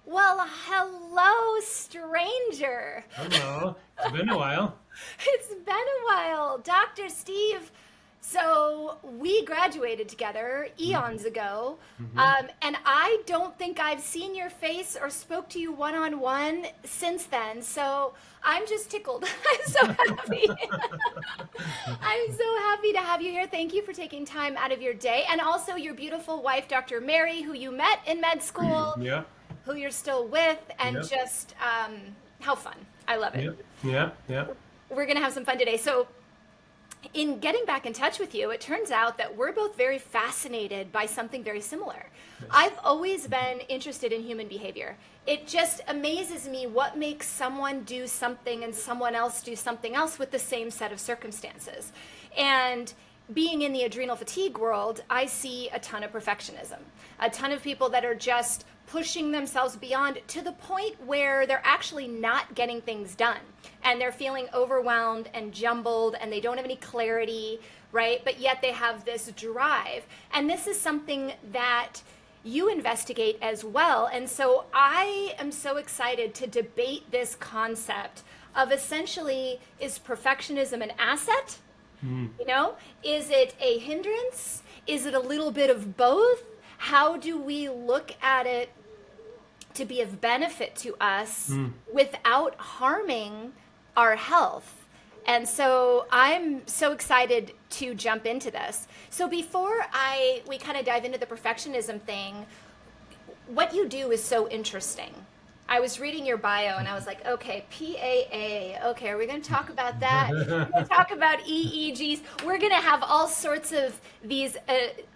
Well, hello, stranger. Hello. It's been a while. It's been a while. Dr. Steve. So, we graduated together eons ago, Mm-hmm. and I don't think I've seen your face or spoke to you one on one since then. So, I'm just tickled. I'm so happy. I'm so happy to have you here. Thank you for taking time out of your day. And also, your beautiful wife, Dr. Mary, who you met in med school, Yeah. who you're still with, and Yep. just how fun. I love it. Yep. Yep. Yep. We're going to have some fun today. So, in getting back in touch with you, it turns out that we're both very fascinated by something very similar. Yes. I've always been interested in human behavior. It just amazes me what makes someone do something and someone else do something else with the same set of circumstances. And being in the adrenal fatigue world, I see a ton of perfectionism, a ton of people that are just pushing themselves beyond to the point where they're actually not getting things done and they're feeling overwhelmed and jumbled and they don't have any clarity, right? But yet they have this drive. And this is something that you investigate as well. And so I am so excited to debate this concept of essentially, is perfectionism an asset? You know, is it a hindrance? Is it a little bit of both? How do we look at it to be of benefit to us without harming our health? And so I'm so excited to jump into this. So before we kind of dive into the perfectionism thing, what you do is so interesting. I was reading your bio and I was like, okay, PAA. Okay, are we going to talk about that? We're going to talk about EEGs. We're going to have all sorts of these,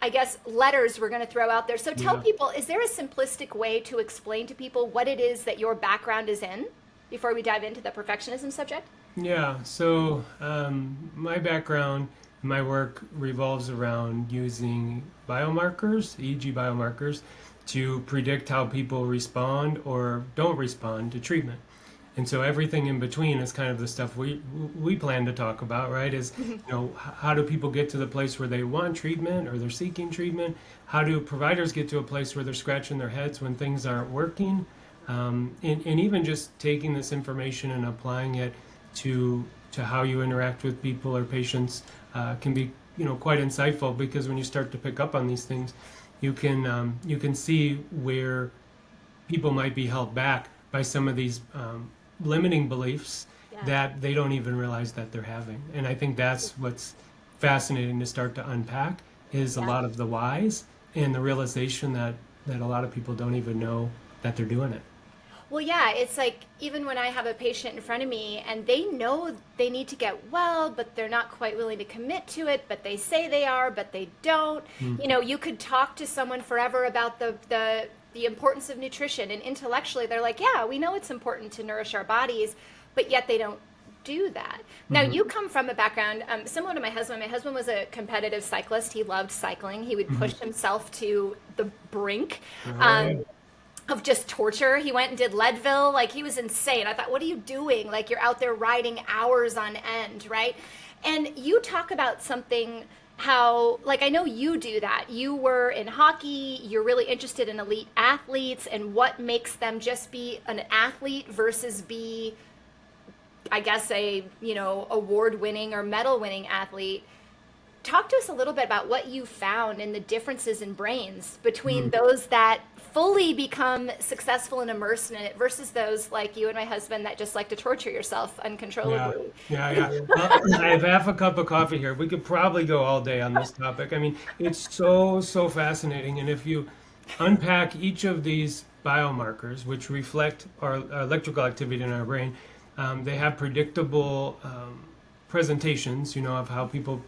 I guess, letters we're going to throw out there. So tell Yeah. people, is there a simplistic way to explain to people what it is that your background is in before we dive into the perfectionism subject? Yeah. So my background, my work revolves around using biomarkers, EEG biomarkers, to predict how people respond or don't respond to treatment. And so everything in between is kind of the stuff we plan to talk about, right? Is, how do people get to the place where they want treatment or they're seeking treatment? How do providers get to a place where they're scratching their heads when things aren't working? And even just taking this information and applying it to how you interact with people or patients can be, quite insightful, because when you start to pick up on these things, you can see where people might be held back by some of these limiting beliefs Yeah. that they don't even realize that they're having. And I think that's what's fascinating to start to unpack, is a Yeah. lot of the whys and the realization that a lot of people don't even know that they're doing it. Well, yeah, it's like even when I have a patient in front of me and they know they need to get well, but they're not quite willing to commit to it, but they say they are, but they don't. You know, you could talk to someone forever about the importance of nutrition, and intellectually they're like, yeah, we know it's important to nourish our bodies, but yet they don't do that. Now, Hmm. you come from a background similar to my husband. My husband was a competitive cyclist. He loved cycling. He would push himself to the brink. Um, Right. of just torture. He went and did Leadville. Like, he was insane. I thought, what are you doing? Like, you're out there riding hours on end, right? And you talk about something, how, like, I know you do that. You were in hockey. You're really interested in elite athletes and what makes them just be an athlete versus be, I guess, a, award winning or medal winning athlete. Talk to us a little bit about what you found in the differences in brains between those that fully become successful and immersed in it versus those like you and my husband that just like to torture yourself Yeah, uncontrollably. yeah, yeah. Well, I have half a cup of coffee here. We could probably go all day on this topic. I mean, it's so, so fascinating. And if you unpack each of these biomarkers, which reflect our electrical activity in our brain, they have predictable presentations, of how people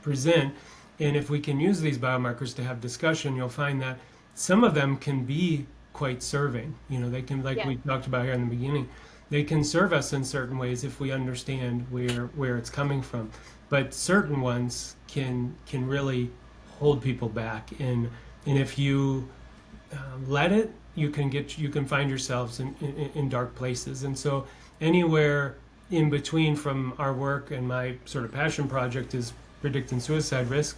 present. And if we can use these biomarkers to have discussion, you'll find that some of them can be quite serving. They can, like Yeah. we talked about here in the beginning, they can serve us in certain ways if we understand where it's coming from. But certain ones can really hold people back, and if you let it, you can find yourselves in dark places. And so anywhere in between from our work and my sort of passion project is predicting suicide risk,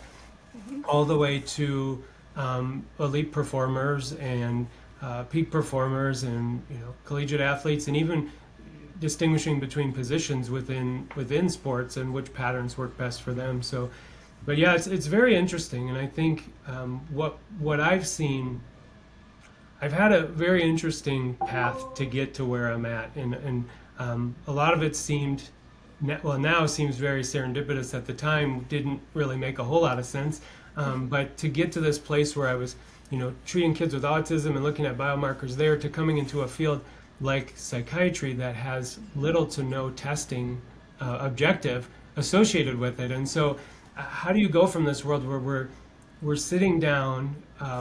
all the way to elite performers and peak performers and collegiate athletes, and even distinguishing between positions within sports and which patterns work best for them. So, but yeah, it's very interesting, and I think what I've seen, I've had a very interesting path to get to where I'm at, and a lot of it seemed, well, now seems very serendipitous. At the time, didn't really make a whole lot of sense, but to get to this place where I was, treating kids with autism and looking at biomarkers there, to coming into a field like psychiatry that has little to no testing objective associated with it. And so how do you go from this world where we're sitting down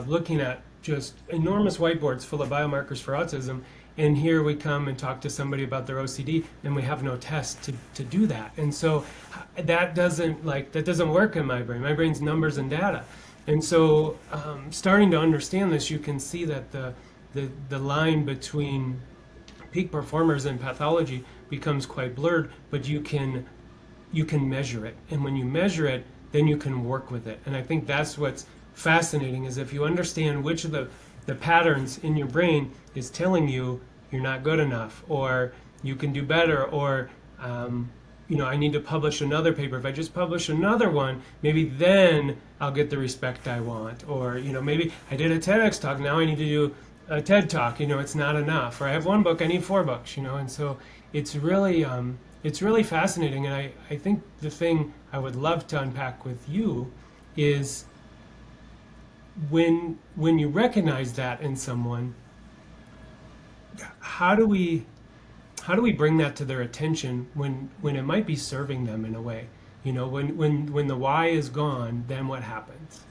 looking at just enormous whiteboards full of biomarkers for autism, and here we come and talk to somebody about their OCD and we have no test to do that. And so that doesn't work in my brain. My brain's numbers and data. And so starting to understand this, you can see that the line between peak performers and pathology becomes quite blurred, but you can measure it. And when you measure it, then you can work with it. And I think that's what's fascinating, is if you understand which of the patterns in your brain is telling you you're not good enough, or you can do better, or I need to publish another paper. If I just publish another one, maybe then I'll get the respect I want. Or maybe I did a TEDx talk, now I need to do a TED Talk, it's not enough. Or I have one book, I need 4 books, and so it's really fascinating. And I think the thing I would love to unpack with you is when you recognize that in someone, how do we bring that to their attention when it might be serving them in a way? When the why is gone, then what happens?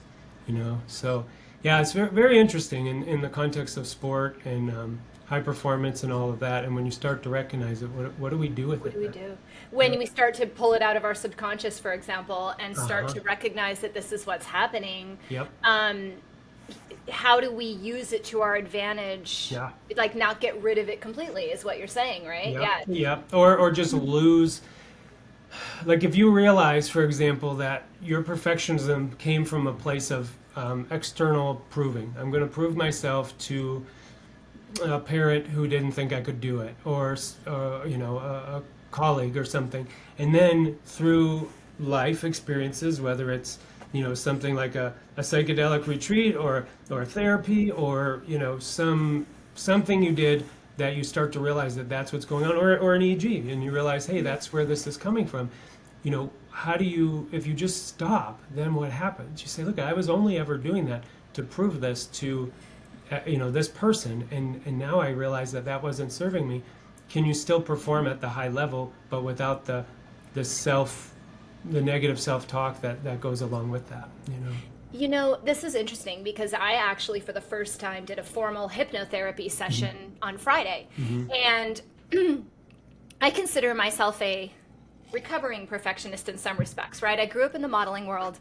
So yeah, it's very, very interesting in the context of sport and high performance and all of that. And when you start to recognize it, what do we do with it? What do we do? When we start to pull it out of our subconscious, for example, and start to recognize that this is what's happening. Yep. How do we use it to our advantage? Yeah. Like not get rid of it completely is what you're saying, right? Yep. Yeah. Yep. Or just lose. Like if you realize, for example, that your perfectionism came from a place of external proving. I'm going to prove myself to a parent who didn't think I could do it, or a colleague or something. And then through life experiences, whether it's something like a psychedelic retreat or therapy, or something you did, that you start to realize that that's what's going on, or an EEG, and you realize, hey, that's where this is coming from. How do you, if you just stop, then what happens? You say, look, I was only ever doing that to prove this to this person, and now I realize that wasn't serving me. Can you still perform at the high level, but without the negative self-talk that goes along with that? This is interesting because I actually, for the first time, did a formal hypnotherapy session on Friday. And I consider myself a recovering perfectionist in some respects, right? I grew up in the modeling world.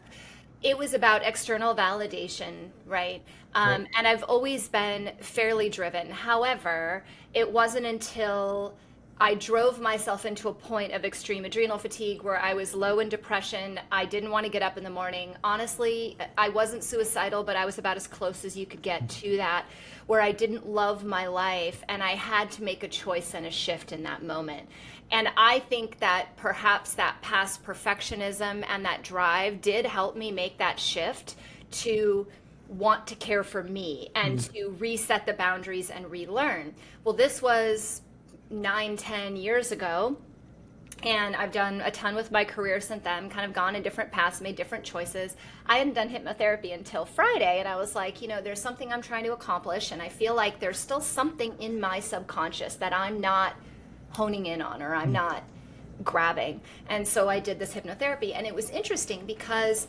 It was about external validation, right? And I've always been fairly driven. However, it wasn't until I drove myself into a point of extreme adrenal fatigue where I was low in depression. I didn't want to get up in the morning. Honestly, I wasn't suicidal, but I was about as close as you could get to that, where I didn't love my life, and I had to make a choice and a shift in that moment. And I think that perhaps that past perfectionism and that drive did help me make that shift to want to care for me and to reset the boundaries and relearn. Well, this was 9-10 years ago, and I've done a ton with my career since then, kind of gone in different paths, made different choices. I hadn't done hypnotherapy until Friday, and I was like, there's something I'm trying to accomplish, and I feel like there's still something in my subconscious that I'm not honing in on, or I'm not grabbing. And so I did this hypnotherapy, and it was interesting because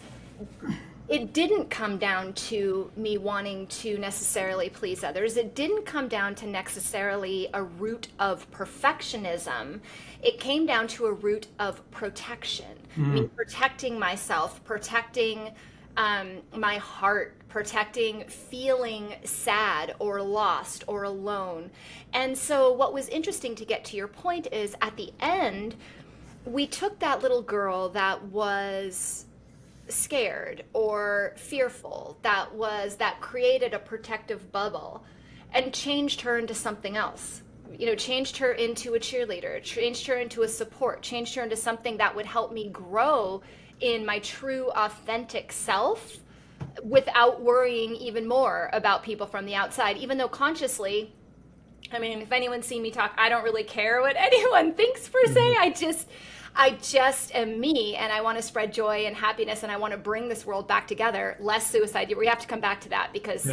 it didn't come down to me wanting to necessarily please others. It didn't come down to necessarily a root of perfectionism. It came down to a root of protection. Me protecting myself, protecting my heart, protecting feeling sad or lost or alone. And so what was interesting, to get to your point, is at the end, we took that little girl that was scared or fearful, that created a protective bubble, and changed her into something else. Changed her into a cheerleader, changed her into a support, changed her into something that would help me grow in my true, authentic self without worrying even more about people from the outside, even though consciously, I mean, if anyone's seen me talk, I don't really care what anyone thinks per se. I just am me, and I want to spread joy and happiness, and I want to bring this world back together. Less suicide. We have to come back to that because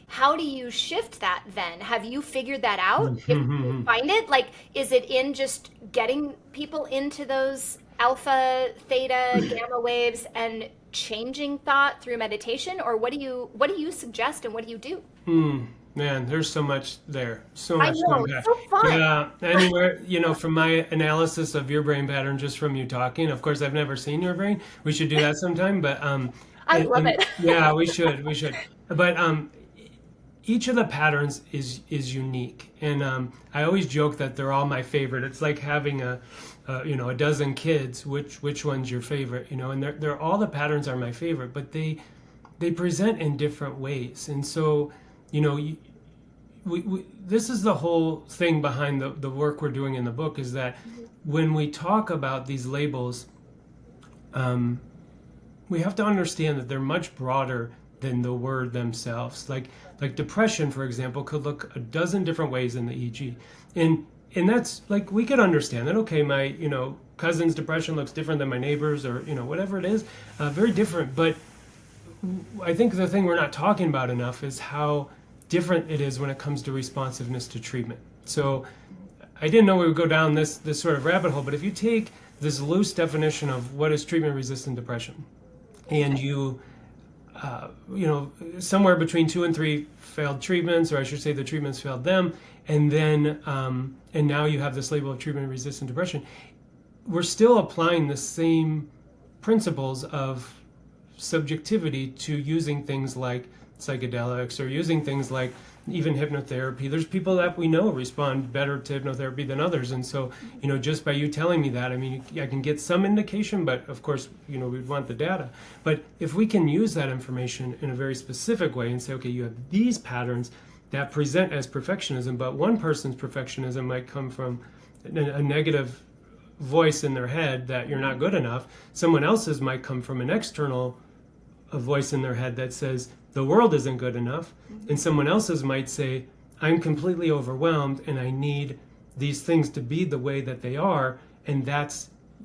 how do you shift that then? Have you figured that out? If you find it, like, is it in just getting people into those alpha, theta, gamma waves and changing thought through meditation, or what do you suggest and what do you do? Man, there's so much there. So much I know, to unpack. it's so fun. Yeah, anywhere, from my analysis of your brain pattern, just from you talking, of course, I've never seen your brain. We should do that sometime, but I love it. yeah, we should. But each of the patterns is unique, and I always joke that they're all my favorite. It's like having a dozen kids. Which one's your favorite? And they're all the patterns are my favorite, but they present in different ways, and so this is the whole thing behind the work we're doing in the book, is that when we talk about these labels, we have to understand that they're much broader than the word themselves. Like depression, for example, could look a dozen different ways in the EEG. And that's like, we could understand that, okay, my, cousin's depression looks different than my neighbor's, or, whatever it is, very different. But I think the thing we're not talking about enough is how different it is when it comes to responsiveness to treatment. So I didn't know we would go down this sort of rabbit hole, but if you take this loose definition of what is treatment-resistant depression, and you somewhere between 2 and 3 failed treatments, or I should say the treatments failed them, and then and now you have this label of treatment-resistant depression, we're still applying the same principles of subjectivity to using things like psychedelics, or using things like even hypnotherapy. There's people that we know respond better to hypnotherapy than others, and so just by you telling me that, I mean, I can get some indication, but of course we'd want the data. But if we can use that information in a very specific way and say, okay, you have these patterns that present as perfectionism, but one person's perfectionism might come from a negative voice in their head that you're not good enough. Someone else's might come from an external voice in their head that says the world isn't good enough. And someone else's might say, I'm completely overwhelmed and I need these things to be the way that they are, and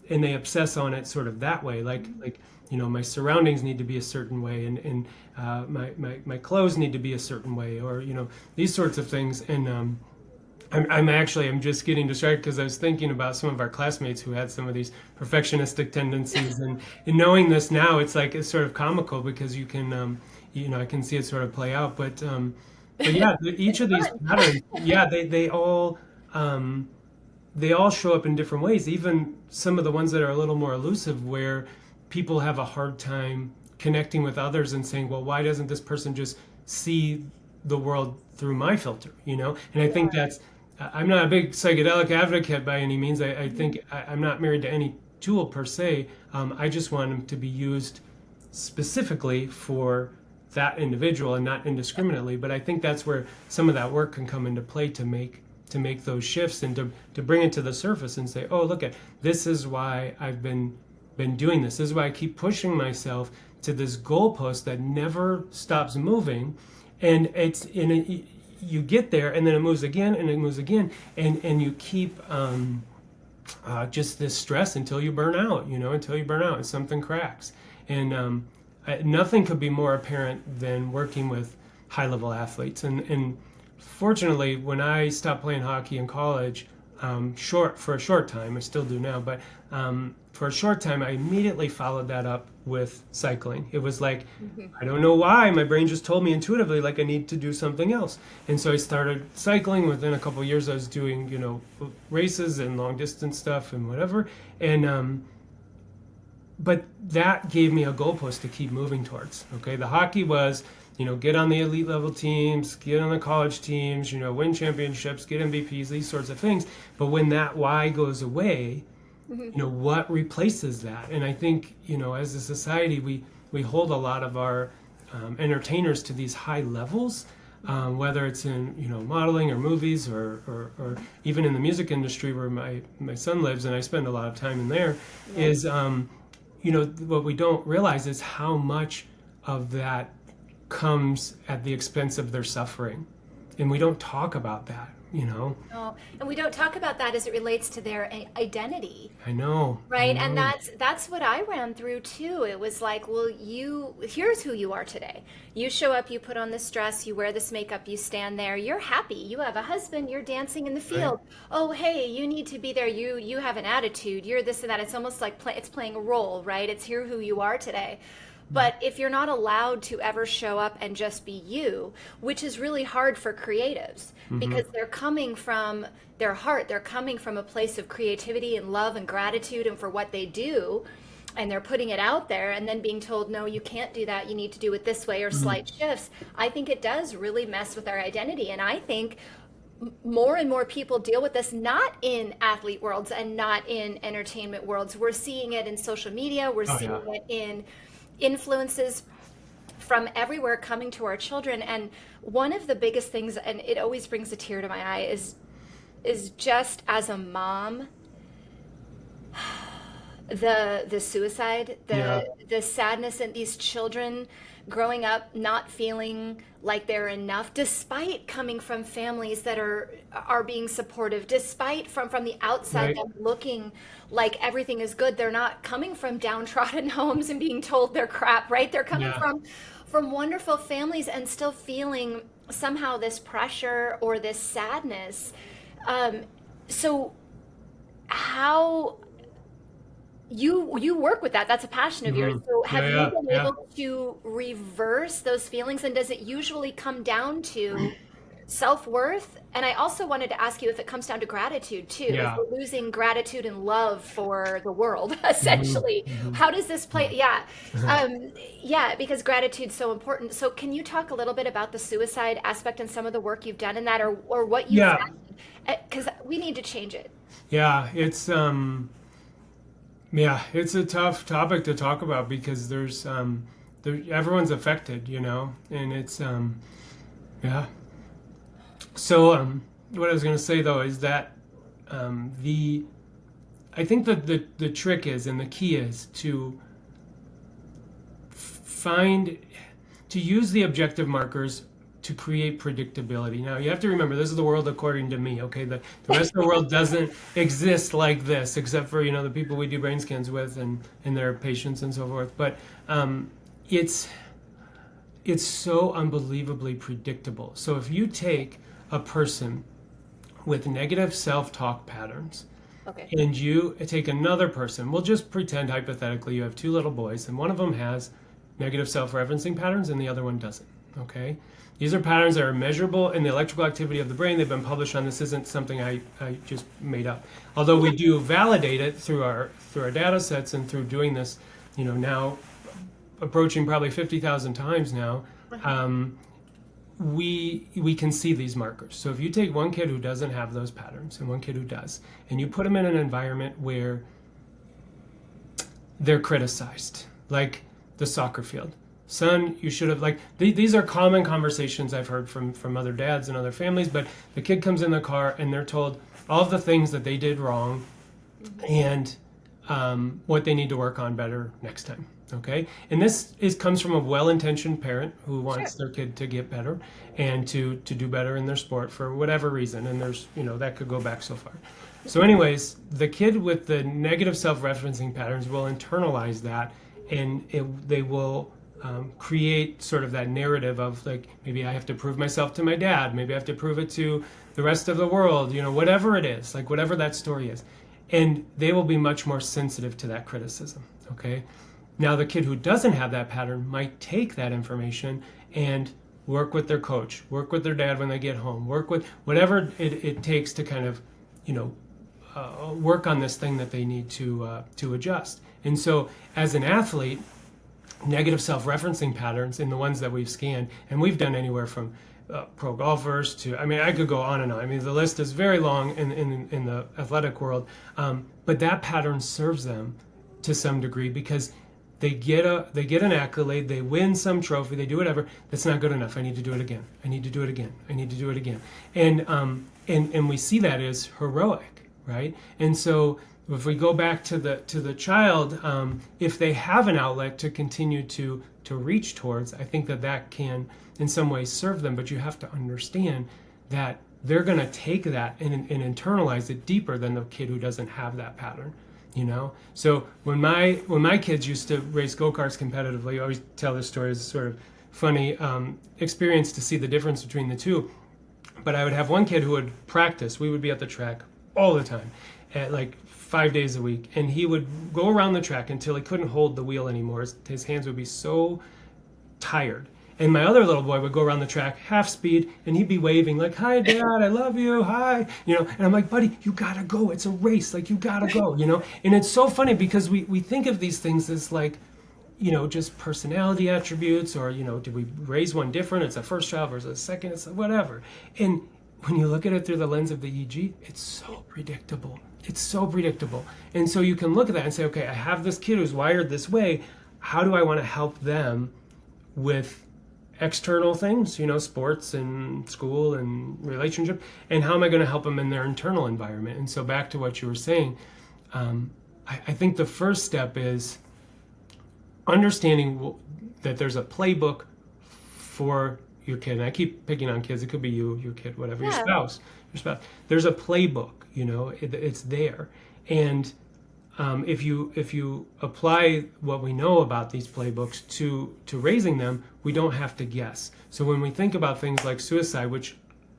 they obsess on it sort of that way, like my surroundings need to be a certain way, and my clothes need to be a certain way, or these sorts of things. And I'm just getting distracted because I was thinking about some of our classmates who had some of these perfectionistic tendencies, and in knowing this now, it's sort of comical because you can I can see it sort of play out. But yeah, each of these patterns, yeah, they all show up in different ways. Even some of the ones that are a little more elusive, where people have a hard time connecting with others and saying, well, why doesn't this person just see the world through my filter? And I think that's, I'm not a big psychedelic advocate by any means. I think I'm not married to any tool per se. I just want them to be used specifically for that individual and not indiscriminately. But I think that's where some of that work can come into play to make those shifts, and to bring it to the surface and say, oh, look, this is why I've been doing this. This is why I keep pushing myself to this goalpost that never stops moving. And you get there, and then it moves again, and it moves again, and you keep just this stress until you burn out, and something cracks. And nothing could be more apparent than working with high-level athletes. And fortunately, when I stopped playing hockey in college, for a short time, I still do now, but for a short time, I immediately followed that up with cycling. It was like, I don't know why, my brain just told me intuitively, like, I need to do something else. And so I started cycling. Within a couple of years, I was doing, races and long distance stuff and whatever. And but that gave me a goalpost to keep moving towards. Okay, the hockey was, get on the elite level teams, get on the college teams, win championships, get MVPs, these sorts of things. But when that why goes away, what replaces that? And I think, as a society, we hold a lot of our entertainers to these high levels, whether it's in modeling or movies or even in the music industry where my son lives and I spend a lot of time in there, is what we don't realize is how much of that comes at the expense of their suffering, and we don't talk about that. No, and we don't talk about that as it relates to their identity. I know. Right. I know. And that's what I ran through too. It was like, well, here's who you are today. You show up, you put on this dress, you wear this makeup, you stand there, you're happy. You have a husband, you're dancing in the field. Right. Oh, hey, you need to be there. You have an attitude. You're this and that. It's almost like it's playing a role, right? It's here who you are today. But if you're not allowed to ever show up and just be you, which is really hard for creatives because they're coming from their heart, they're coming from a place of creativity and love and gratitude and for what they do, and they're putting it out there and then being told, no, you can't do that, you need to do it this way, or slight shifts. I think it does really mess with our identity. And I think more and more people deal with this, not in athlete worlds and not in entertainment worlds. We're seeing it in social media, we're seeing it in influences from everywhere coming to our children. And one of the biggest things, and it always brings a tear to my eye, is just as a mom, the suicide, the sadness, and these children growing up not feeling like they're enough, despite coming from families that are being supportive, despite from the outside them looking like everything is good. They're not coming from downtrodden homes and being told they're crap, right? They're coming from wonderful families and still feeling somehow this pressure or this sadness. So how you work with that? That's a passion of yours. So have you been able to reverse those feelings? And does it usually come down to self-worth? And I also wanted to ask you if it comes down to gratitude too. If we're losing gratitude and love for the world, essentially. How does this play? Because gratitude's so important. So can you talk a little bit about the suicide aspect and some of the work you've done in that, or what you've done? Because we need to change it. It's it's a tough topic to talk about because there's everyone's affected, and it's So what I was going to say though is that I think that the trick is, and the key is to use the objective markers to create predictability. Now you have to remember, this is the world according to me, okay? The rest of the world doesn't exist like this, except for, the people we do brain scans with and their patients and so forth. But it's so unbelievably predictable. So if you take a person with negative self-talk patterns, and you take another person, we'll just pretend hypothetically you have two little boys, and one of them has negative self-referencing patterns and the other one doesn't, okay? These are patterns that are measurable in the electrical activity of the brain. They've been published on. This isn't something I just made up. Although we do validate it through our data sets and through doing this, now approaching probably 50,000 times now, we can see these markers. So if you take one kid who doesn't have those patterns and one kid who does, and you put them in an environment where they're criticized, like the soccer field. Son, you should have, these are common conversations I've heard from other dads and other families, but the kid comes in the car and they're told all of the things that they did wrong and what they need to work on better next time, okay? And this comes from a well-intentioned parent who wants their kid to get better and to do better in their sport for whatever reason, and there's, that could go back so far. So anyways, the kid with the negative self-referencing patterns will internalize that, and they will create sort of that narrative of maybe I have to prove myself to my dad, maybe I have to prove it to the rest of the world, whatever it is, whatever that story is. And they will be much more sensitive to that criticism, okay? Now the kid who doesn't have that pattern might take that information and work with their coach, work with their dad when they get home, work with whatever it takes to kind of, work on this thing that they need to adjust. And so as an athlete, negative self-referencing patterns in the ones that we've scanned, and we've done anywhere from pro golfers to, I could go on and on. The list is very long in the athletic world, but that pattern serves them to some degree because they get an accolade, they win some trophy, they do whatever. That's not good enough. I need to do it again. I need to do it again. I need to do it again. And we see that as heroic, right? And so if we go back to the child, if they have an outlet to continue to reach towards, I think that can in some ways serve them. But you have to understand that they're going to take that and internalize it deeper than the kid who doesn't have that pattern. So when my kids used to race go-karts competitively, I always tell this story as a sort of funny experience to see the difference between the two. But I would have one kid who would practice. We would be at the track all the time, at like 5 days a week, and he would go around the track until he couldn't hold the wheel anymore. His hands would be so tired. And my other little boy would go around the track half speed, and he'd be waving like, "Hi, Dad, I love you, hi." And I'm like, "Buddy, you gotta go. It's a race. Like, you gotta go." And it's so funny because we think of these things as like, just personality attributes, or, did we raise one different? It's a first child versus a second, it's whatever. And when you look at it through the lens of the EEG, it's so predictable. It's so predictable. And so you can look at that and say, okay, I have this kid who's wired this way. How do I want to help them with external things, sports and school and relationship, and how am I going to help them in their internal environment? And so back to what you were saying, I think the first step is understanding that there's a playbook for your kid. And I keep picking on kids. It could be you, your kid, whatever, your spouse. There's a playbook, it's there. And if you apply what we know about these playbooks to raising them, we don't have to guess. So when we think about things like suicide, which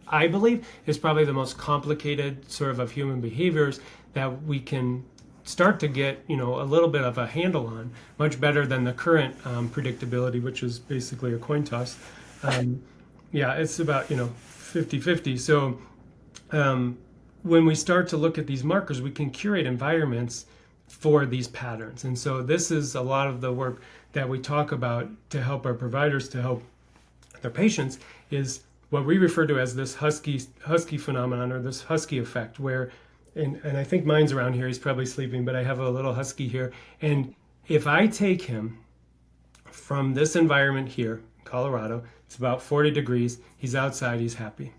I believe is probably the most complicated sort of human behaviors that we can start to get, a little bit of a handle on, much better than the current predictability, which is basically a coin toss. It's about, 50-50. So when we start to look at these markers, we can curate environments for these patterns. And so this is a lot of the work that we talk about to help our providers, to help their patients, is what we refer to as this husky phenomenon, or this husky effect, where, and I think mine's around here, he's probably sleeping, but I have a little husky here. And if I take him from this environment here, Colorado, it's about 40 degrees, he's outside, he's happy.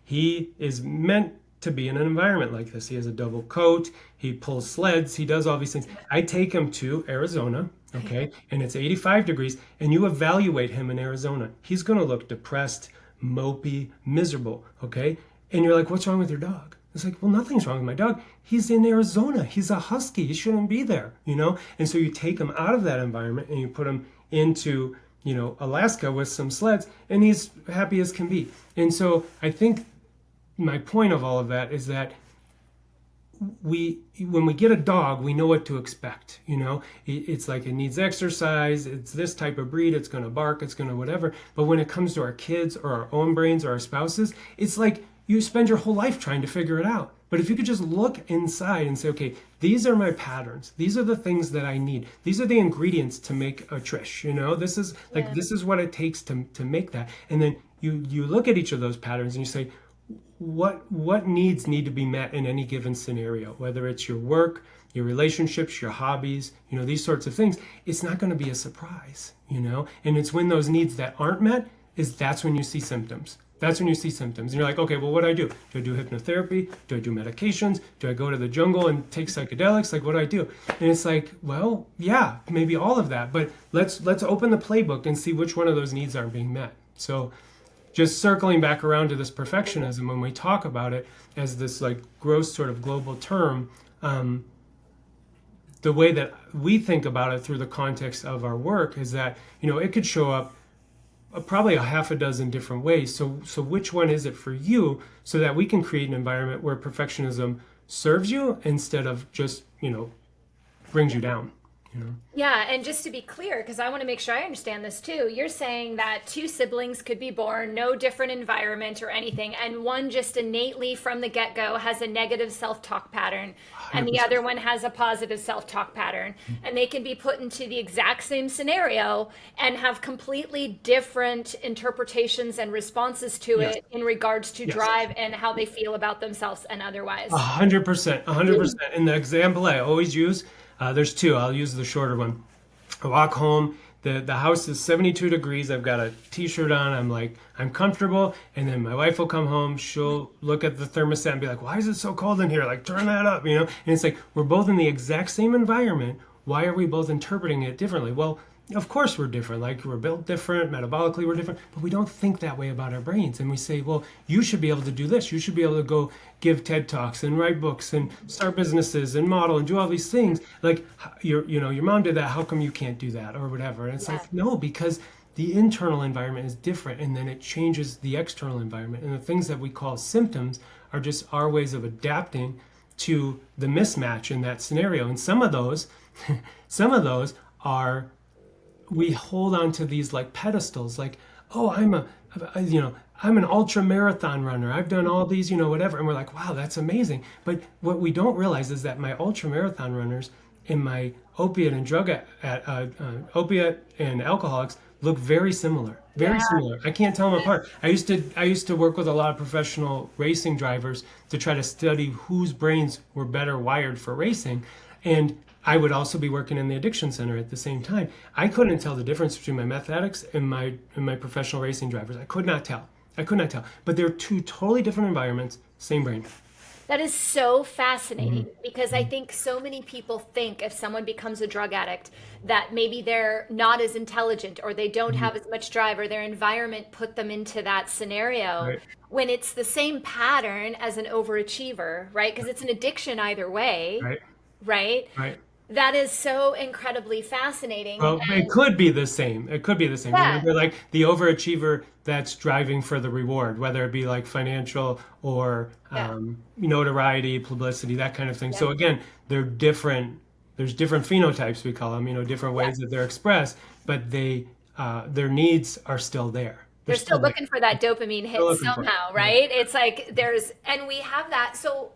He is meant to be in an environment like this. He has a double coat, he pulls sleds, he does all these things. I take him to Arizona, okay, and it's 85 degrees, and you evaluate him in Arizona. He's gonna look depressed, mopey, miserable, okay? And you're like, what's wrong with your dog? It's like, well, nothing's wrong with my dog. He's in Arizona, he's a husky, he shouldn't be there, And so you take him out of that environment and you put him into, Alaska with some sleds, and he's happy as can be. And so I think my point of all of that is that when we get a dog, we know what to expect. It's like it needs exercise, it's this type of breed, it's going to bark, it's going to whatever. But when it comes to our kids or our own brains or our spouses, it's like you spend your whole life trying to figure it out. But if you could just look inside and say, okay, these are my patterns, these are the things that I need, these are the ingredients to make a Trish, this is like, this is what it takes to make that. And then you look at each of those patterns and you say, what needs need to be met in any given scenario, whether it's your work, your relationships, your hobbies, these sorts of things. It's not going to be a surprise, and it's when those needs that aren't met, that's when you see symptoms. That's when you see symptoms. And you're like, okay, well, what do I do? Do I do hypnotherapy? Do I do medications? Do I go to the jungle and take psychedelics? Like, what do I do? And it's like, well, yeah, maybe all of that, but let's open the playbook and see which one of those needs aren't being met. So just circling back around to this perfectionism, when we talk about it as this like gross sort of global term, the way that we think about it through the context of our work is that, it could show up probably a half a dozen different ways. So which one is it for you, so that we can create an environment where perfectionism serves you instead of just, brings you down. Yeah, and just to be clear, because I want to make sure I understand this too, you're saying that two siblings could be born, no different environment or anything, and one just innately from the get-go has a negative self-talk pattern, and the other one has a positive self-talk pattern, and they can be put into the exact same scenario and have completely different interpretations and responses to it in regards to drive and how they feel about themselves and otherwise. 100%. And the example I always use, there's two. I'll use the shorter one. I walk home. The house is 72 degrees. I've got a t-shirt on. I'm comfortable. And then my wife will come home. She'll look at the thermostat and be like, why is it so cold in here? Like, turn that up, you know? And it's like, we're both in the exact same environment. Why are we both interpreting it differently? Well, of course we're different. Like, we're built different, metabolically we're different, but we don't think that way about our brains. And we say, well, you should be able to do this. You should be able to go give TED Talks and write books and start businesses and model and do all these things. Like, your mom did that. How come you can't do that or whatever? And it's like, no, because the internal environment is different, and then it changes the external environment. And the things that we call symptoms are just our ways of adapting to the mismatch in that scenario. And some of those are, we hold on to these like pedestals, like, oh, I'm an ultra marathon runner. I've done all these, whatever. And we're like, wow, that's amazing. But what we don't realize is that my ultra marathon runners and my opiate and alcoholics look very similar, very similar. I can't tell them apart. I used to work with a lot of professional racing drivers to try to study whose brains were better wired for racing. And I would also be working in the addiction center at the same time. I couldn't tell the difference between my meth addicts and my professional racing drivers. I could not tell. But they're two totally different environments, same brain. That is so fascinating because I think so many people think if someone becomes a drug addict that maybe they're not as intelligent or they don't have as much drive or their environment put them into that scenario, Right. when it's the same pattern as an overachiever, right? Because it's an addiction either way, Right. right? Right. That is so incredibly fascinating. Well, it could be the same. Yeah. Remember, like the overachiever that's driving for the reward, whether it be like financial or notoriety, publicity, that kind of thing. So again, they're different. There's different phenotypes, we call them, different ways that they're expressed, but their needs are still there. They're still looking for that dopamine hit somehow, right? It's like and we have that. So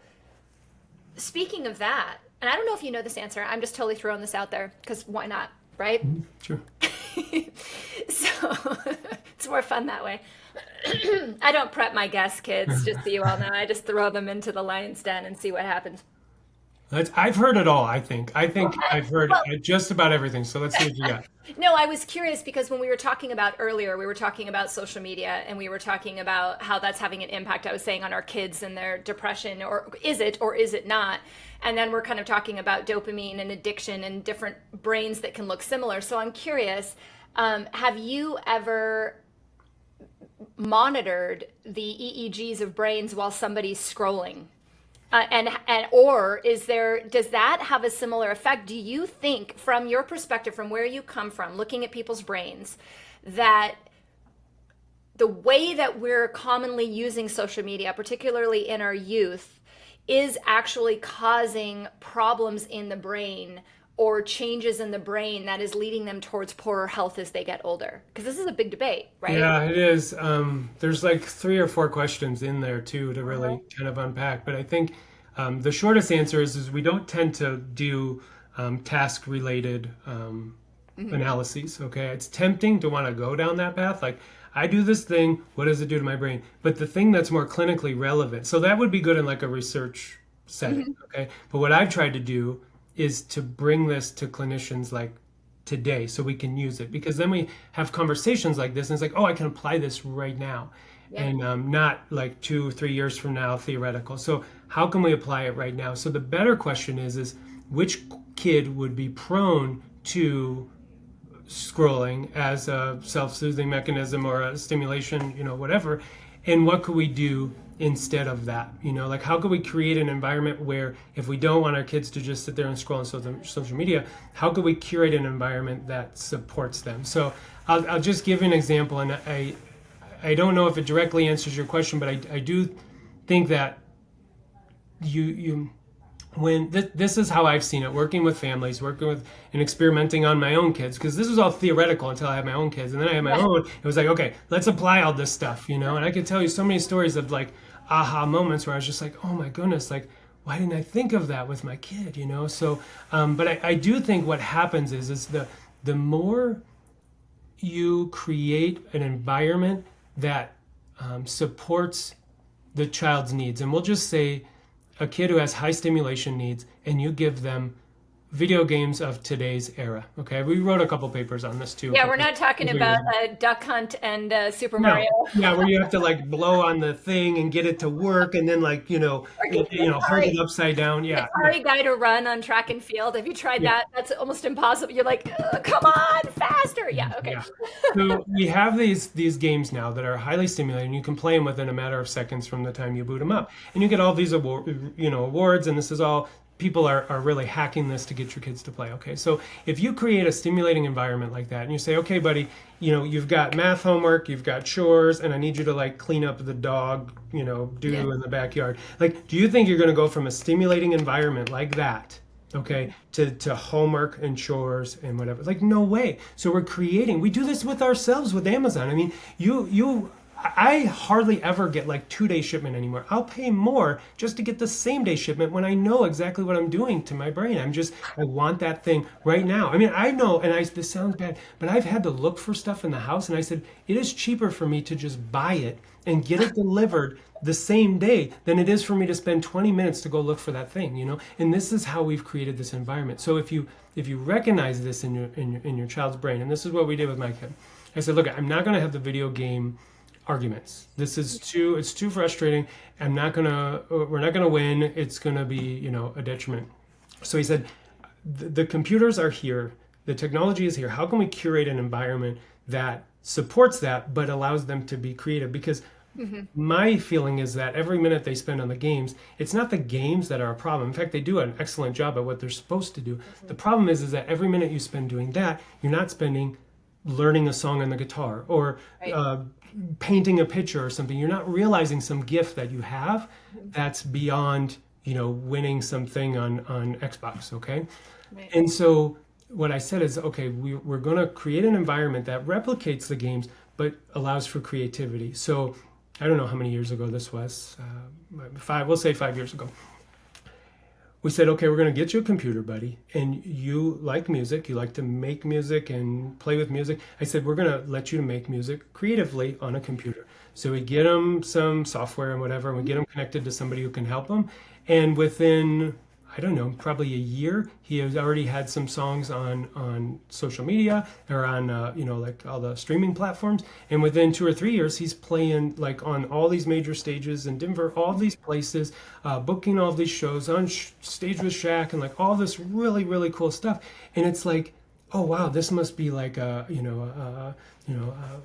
speaking of that, and I don't know if you know this answer. I'm just totally throwing this out there because why not, right? Sure. So it's more fun that way. I don't prep my guests, kids, just so you all know. I just throw them into the lion's den and see what happens. I've heard it all, I think. I've heard just about everything. So let's see what you got. No, I was curious because when we were talking about earlier, we were talking about social media and we were talking about how that's having an impact, I was saying, on our kids and their depression, or is it not? And then we're kind of talking about dopamine and addiction and different brains that can look similar. So I'm curious, have you ever monitored the EEGs of brains while somebody's scrolling? Or does that have a similar effect? Do you think, from your perspective, from where you come from, looking at people's brains, that the way that we're commonly using social media, particularly in our youth, is actually causing problems in the brain or changes in the brain that is leading them towards poorer health as they get older? Because this is a big debate, right? Yeah, it is. There's like 3 or 4 questions in there too to really kind of unpack. But I think the shortest answer is we don't tend to do task-related analyses. Okay, it's tempting to want to go down that path. Like, I do this thing, what does it do to my brain? But the thing that's more clinically relevant, so that would be good in like a research setting. Okay, but what I've tried to do is to bring this to clinicians like today so we can use it, because then we have conversations like this and it's like, oh, I can apply this right now. And not like 2 or 3 years from now theoretical. So how can we apply it right now? So the better question is which kid would be prone to scrolling as a self-soothing mechanism or a stimulation, whatever, and what could we do instead of that? Like, how could we create an environment where, if we don't want our kids to just sit there and scroll on social media, how could we curate an environment that supports them? So I'll just give you an example, and I don't know if it directly answers your question, but I do think that this is how I've seen it, working with families, working with and experimenting on my own kids, because this was all theoretical until I had my own kids, and then I had my own. It was like, okay, let's apply all this stuff, and I could tell you so many stories of like aha moments where I was just like, oh my goodness, like, why didn't I think of that with my kid, So, but I do think what happens is the more you create an environment that supports the child's needs, and we'll just say a kid who has high stimulation needs, and you give them video games of today's era. Okay, we wrote a couple papers on this too. Yeah, we're not talking about Duck Hunt and Super Mario. Yeah, where you have to like blow on the thing and get it to work, and then like Or get hold it upside down. Yeah, Atari guy to run on track and field. Have you tried that? That's almost impossible. You're like, come on, faster. Yeah, okay. Yeah. So we have these games now that are highly stimulating. You can play them within a matter of seconds from the time you boot them up, and you get all these awards. And this is all people are really hacking this to get your kids to play. Okay, so if you create a stimulating environment like that, and you say, okay, buddy, you've got math homework, you've got chores, and I need you to like clean up the dog, doo in the backyard. Like, do you think you're going to go from a stimulating environment like that? Okay, to homework and chores and whatever? Like, no way. So we do this with ourselves with Amazon. I mean, I hardly ever get like 2-day shipment anymore. I'll pay more just to get the same day shipment when I know exactly what I'm doing to my brain. I want that thing right now. I mean, I know, this sounds bad, but I've had to look for stuff in the house, and I said, it is cheaper for me to just buy it and get it delivered the same day than it is for me to spend 20 minutes to go look for that thing, And this is how we've created this environment. So if you recognize this in your child's brain, and this is what we did with my kid, I said, look, I'm not going to have the video game arguments. It's too frustrating. We're not gonna win. It's gonna be, a detriment. So he said, the computers are here, the technology is here. How can we curate an environment that supports that, but allows them to be creative? Because my feeling is that every minute they spend on the games, it's not the games that are a problem. In fact, they do an excellent job at what they're supposed to do. The problem is that every minute you spend doing that, you're not spending learning a song on the guitar or painting a picture or something. You're not realizing some gift that you have that's beyond, winning something on Xbox, okay? Right. And so what I said is, okay, we're going to create an environment that replicates the games, but allows for creativity. So I don't know how many years ago this was, we'll say 5 years ago. We said, okay, we're going to get you a computer, buddy, and you like music, you like to make music and play with music. I said, we're going to let you make music creatively on a computer. So we get them some software and whatever, and we get them connected to somebody who can help them. And within, I don't know, probably a year, he has already had some songs on social media or on, like all the streaming platforms. And within 2 or 3 years, he's playing like on all these major stages in Denver, all these places, booking all these shows on stage with Shaq and like all this really, really cool stuff. And it's like, oh, wow, this must be like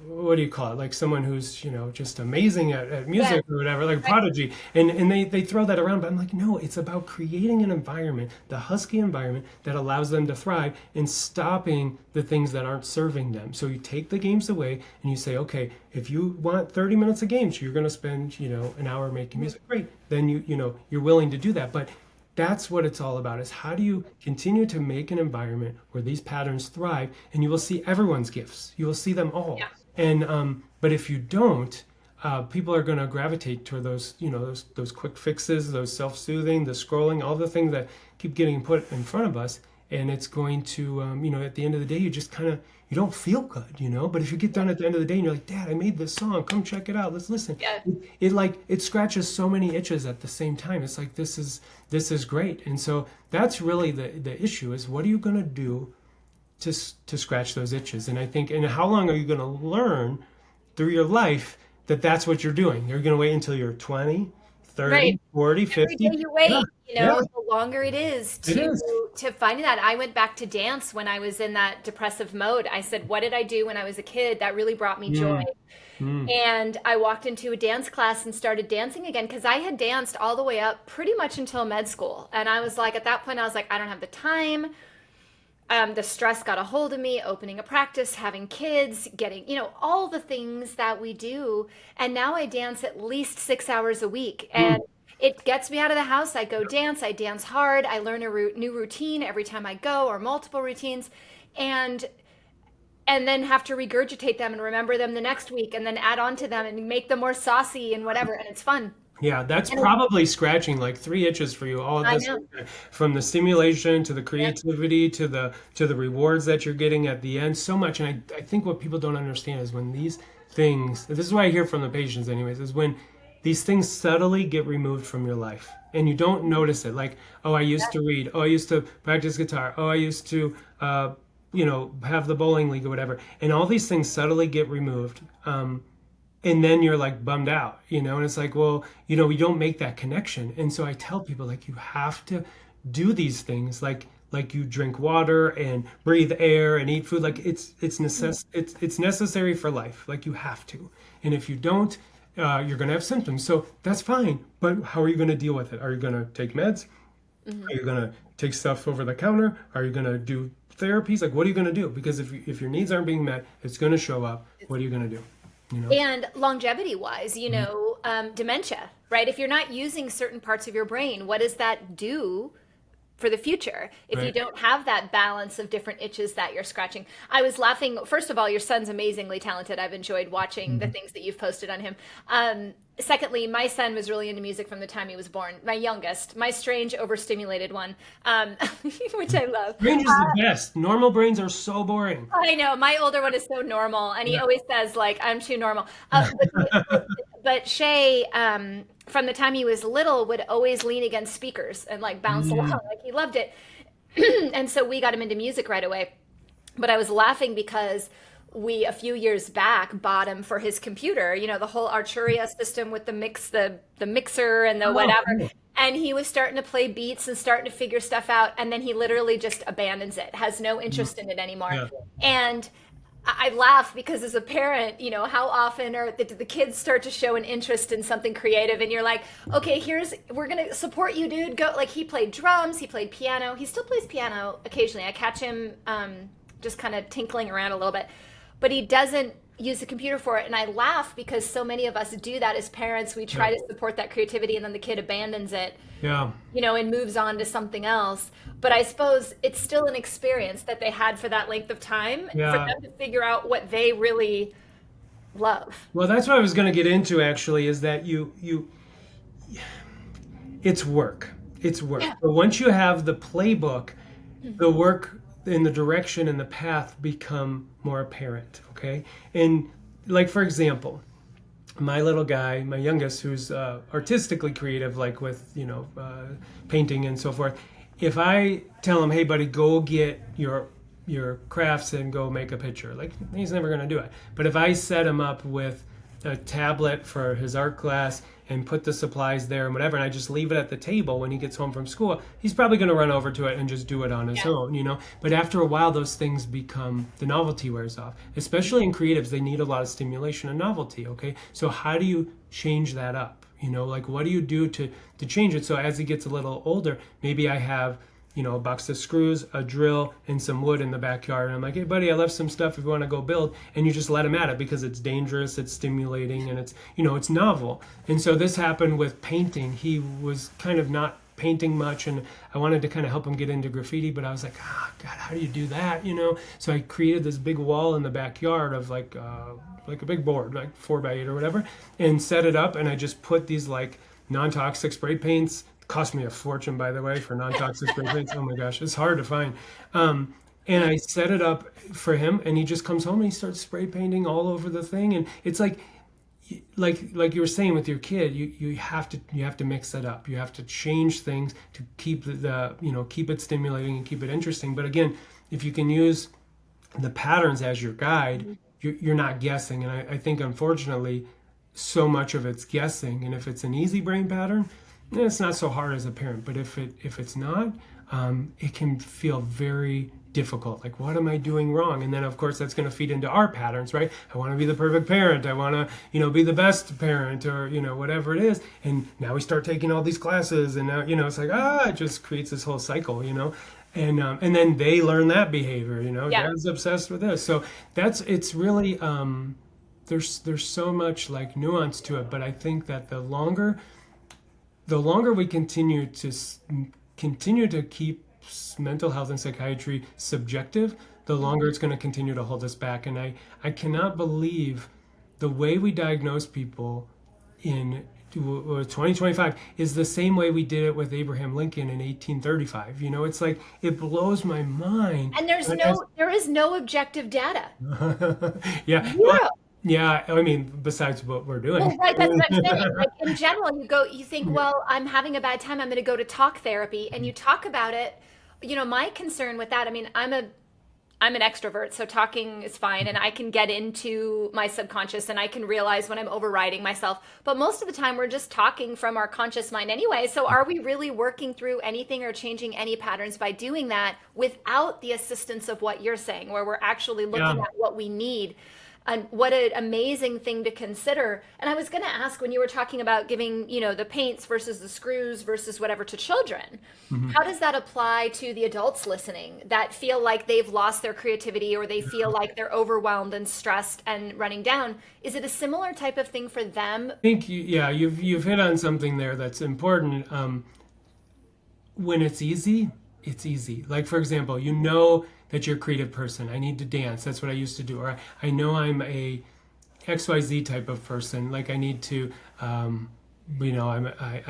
what do you call it? Like someone who's, just amazing at music or whatever, like prodigy. And they throw that around, but I'm like, no, it's about creating an environment, the Husky environment that allows them to thrive and stopping the things that aren't serving them. So you take the games away and you say, okay, if you want 30 minutes of games, you're going to spend, an hour making music. Great. Then you're willing to do that. But that's what it's all about, is how do you continue to make an environment where these patterns thrive, and you will see everyone's gifts. You will see them all. Yeah. And but if you don't, people are going to gravitate toward those, those quick fixes, those self-soothing, the scrolling, all the things that keep getting put in front of us. And it's going to, at the end of the day, you just kind of, you don't feel good, But if you get done at the end of the day and you're like, Dad, I made this song. Come check it out. Let's listen. Yeah. It scratches so many itches at the same time. It's like, this is great. And so that's really the issue, is what are you going to do to scratch those itches? And I think, and how long are you going to learn through your life that that's what you're doing? You're going to wait until you're 20, 30, right. 40, 50. Every day you wait, the longer it is to find that. I went back to dance when I was in that depressive mode. I said, what did I do when I was a kid that really brought me joy? And I walked into a dance class and started dancing again, because I had danced all the way up pretty much until med school. And I was like, at that point, I was like, I don't have the time. The stress got a hold of me, opening a practice, having kids, getting, all the things that we do. And now I dance at least 6 hours a week. And it gets me out of the house. I go dance. I dance hard. I learn a new routine every time I go, or multiple routines. And then have to regurgitate them and remember them the next week, and then add on to them and make them more saucy and whatever. And it's fun. Yeah, that's probably scratching like 3 itches for you. All of this, from the stimulation to the creativity to the rewards that you're getting at the end, so much. And I think what people don't understand is when these things, this is what I hear from the patients anyways, is when these things subtly get removed from your life and you don't notice it. Like, oh, I used to read. Oh, I used to practice guitar. Oh, I used to, have the bowling league or whatever. And all these things subtly get removed. And then you're like bummed out, and it's like, well, we don't make that connection. And so I tell people, like, you have to do these things, like you drink water and breathe air and eat food. Like it's necessary for life. Like you have to. And if you don't, you're going to have symptoms. So that's fine. But how are you going to deal with it? Are you going to take meds? Are you going to take stuff over the counter? Are you going to do therapies? Like, what are you going to do? Because if your needs aren't being met, it's going to show up. What are you going to do? And longevity wise, dementia, right? If you're not using certain parts of your brain, what does that do for the future if you don't have that balance of different itches that you're scratching? I was laughing. First of all, your son's amazingly talented. I've enjoyed watching the things that you've posted on him. Secondly, my son was really into music from the time he was born. My youngest, my strange overstimulated one, which I love. Strange is the best. Normal brains are so boring. I know. My older one is so normal, and he always says, like, I'm too normal. But Shay, from the time he was little, would always lean against speakers and like bounce along. Like he loved it. And so we got him into music right away. But I was laughing because we, a few years back, bought him for his computer, the whole Arturia system with the mixer and the whatever. And he was starting to play beats and starting to figure stuff out. And then he literally just abandons it, has no interest in it anymore. Yeah. And I laugh because as a parent, how often are the kids start to show an interest in something creative and you're like, okay, we're going to support you, dude. Go. Like he played drums, he played piano. He still plays piano occasionally. I catch him just kind of tinkling around a little bit, but he doesn't use the computer for it. And I laugh because so many of us do that as parents. We try to support that creativity and then the kid abandons it, and moves on to something else. But I suppose it's still an experience that they had for that length of time for them to figure out what they really love. Well, that's what I was going to get into actually, is that it's work. It's work. Yeah. But once you have the playbook, the work and the direction and the path become more apparent. Okay. And like, for example, my little guy, my youngest, who's artistically creative, like with, painting and so forth. If I tell him, hey buddy, go get your crafts and go make a picture, like he's never going to do it. But if I set him up with a tablet for his art class and put the supplies there and whatever, and I just leave it at the table when he gets home from school, he's probably going to run over to it and just do it on his own, But after a while, those things become, the novelty wears off. Especially in creatives, they need a lot of stimulation and novelty, okay? So how do you change that up? Like what do you do to change it? So as he gets a little older, maybe I have, a box of screws, a drill, and some wood in the backyard. And I'm like, hey, buddy, I left some stuff if you want to go build. And you just let him at it because it's dangerous, it's stimulating, and it's, it's novel. And so this happened with painting. He was kind of not painting much, and I wanted to kind of help him get into graffiti, but I was like, God, how do you do that? So I created this big wall in the backyard of like a big board, like 4x8 or whatever, and set it up. And I just put these like non-toxic spray paints. Cost me a fortune, by the way, for non-toxic spray paints. Oh my gosh, it's hard to find. And I set it up for him, and he just comes home and he starts spray painting all over the thing. And it's like you were saying with your kid, you have to mix it up. You have to change things to keep keep it stimulating and keep it interesting. But again, if you can use the patterns as your guide, you're not guessing. And I think unfortunately, so much of it's guessing. And if it's an easy brain pattern, it's not so hard as a parent. But if it's not, it can feel very difficult. Like, what am I doing wrong? And then of course that's going to feed into our patterns, right? I want to be the perfect parent. I want to, be the best parent, or, whatever it is. And now we start taking all these classes, and now, it's like, it just creates this whole cycle, and then they learn that behavior, Dad's obsessed with this. So it's really, there's so much like nuance to it. But I think that the longer we continue to keep mental health and psychiatry subjective, the longer it's going to continue to hold us back. And I cannot believe the way we diagnose people in 2025 is the same way we did it with Abraham Lincoln in 1835. It's like, it blows my mind. And there is no objective data. Yeah. Zero. Yeah, I mean, besides what we're Well, doing. right, that's what I'm saying. Like in general, you think, well, I'm having a bad time. I'm going to go to talk therapy, and you talk about it. My concern with that. I mean, I'm an extrovert, so talking is fine, and I can get into my subconscious, and I can realize when I'm overriding myself. But most of the time, we're just talking from our conscious mind anyway. So, are we really working through anything or changing any patterns by doing that without the assistance of what you're saying, where we're actually looking Yeah. at what we need? And what an amazing thing to consider. And I was going to ask, when you were talking about giving, the paints versus the screws versus whatever to children, Mhm. how does that apply to the adults listening that feel like they've lost their creativity, or they feel like they're overwhelmed and stressed and running down? Is it a similar type of thing for them? I think yeah, you've hit on something there that's important. When it's easy, it's easy. Like for example, you know that you're a creative person. I need to dance. That's what I used to do. Or I know I'm a XYZ type of person. Like I need to, I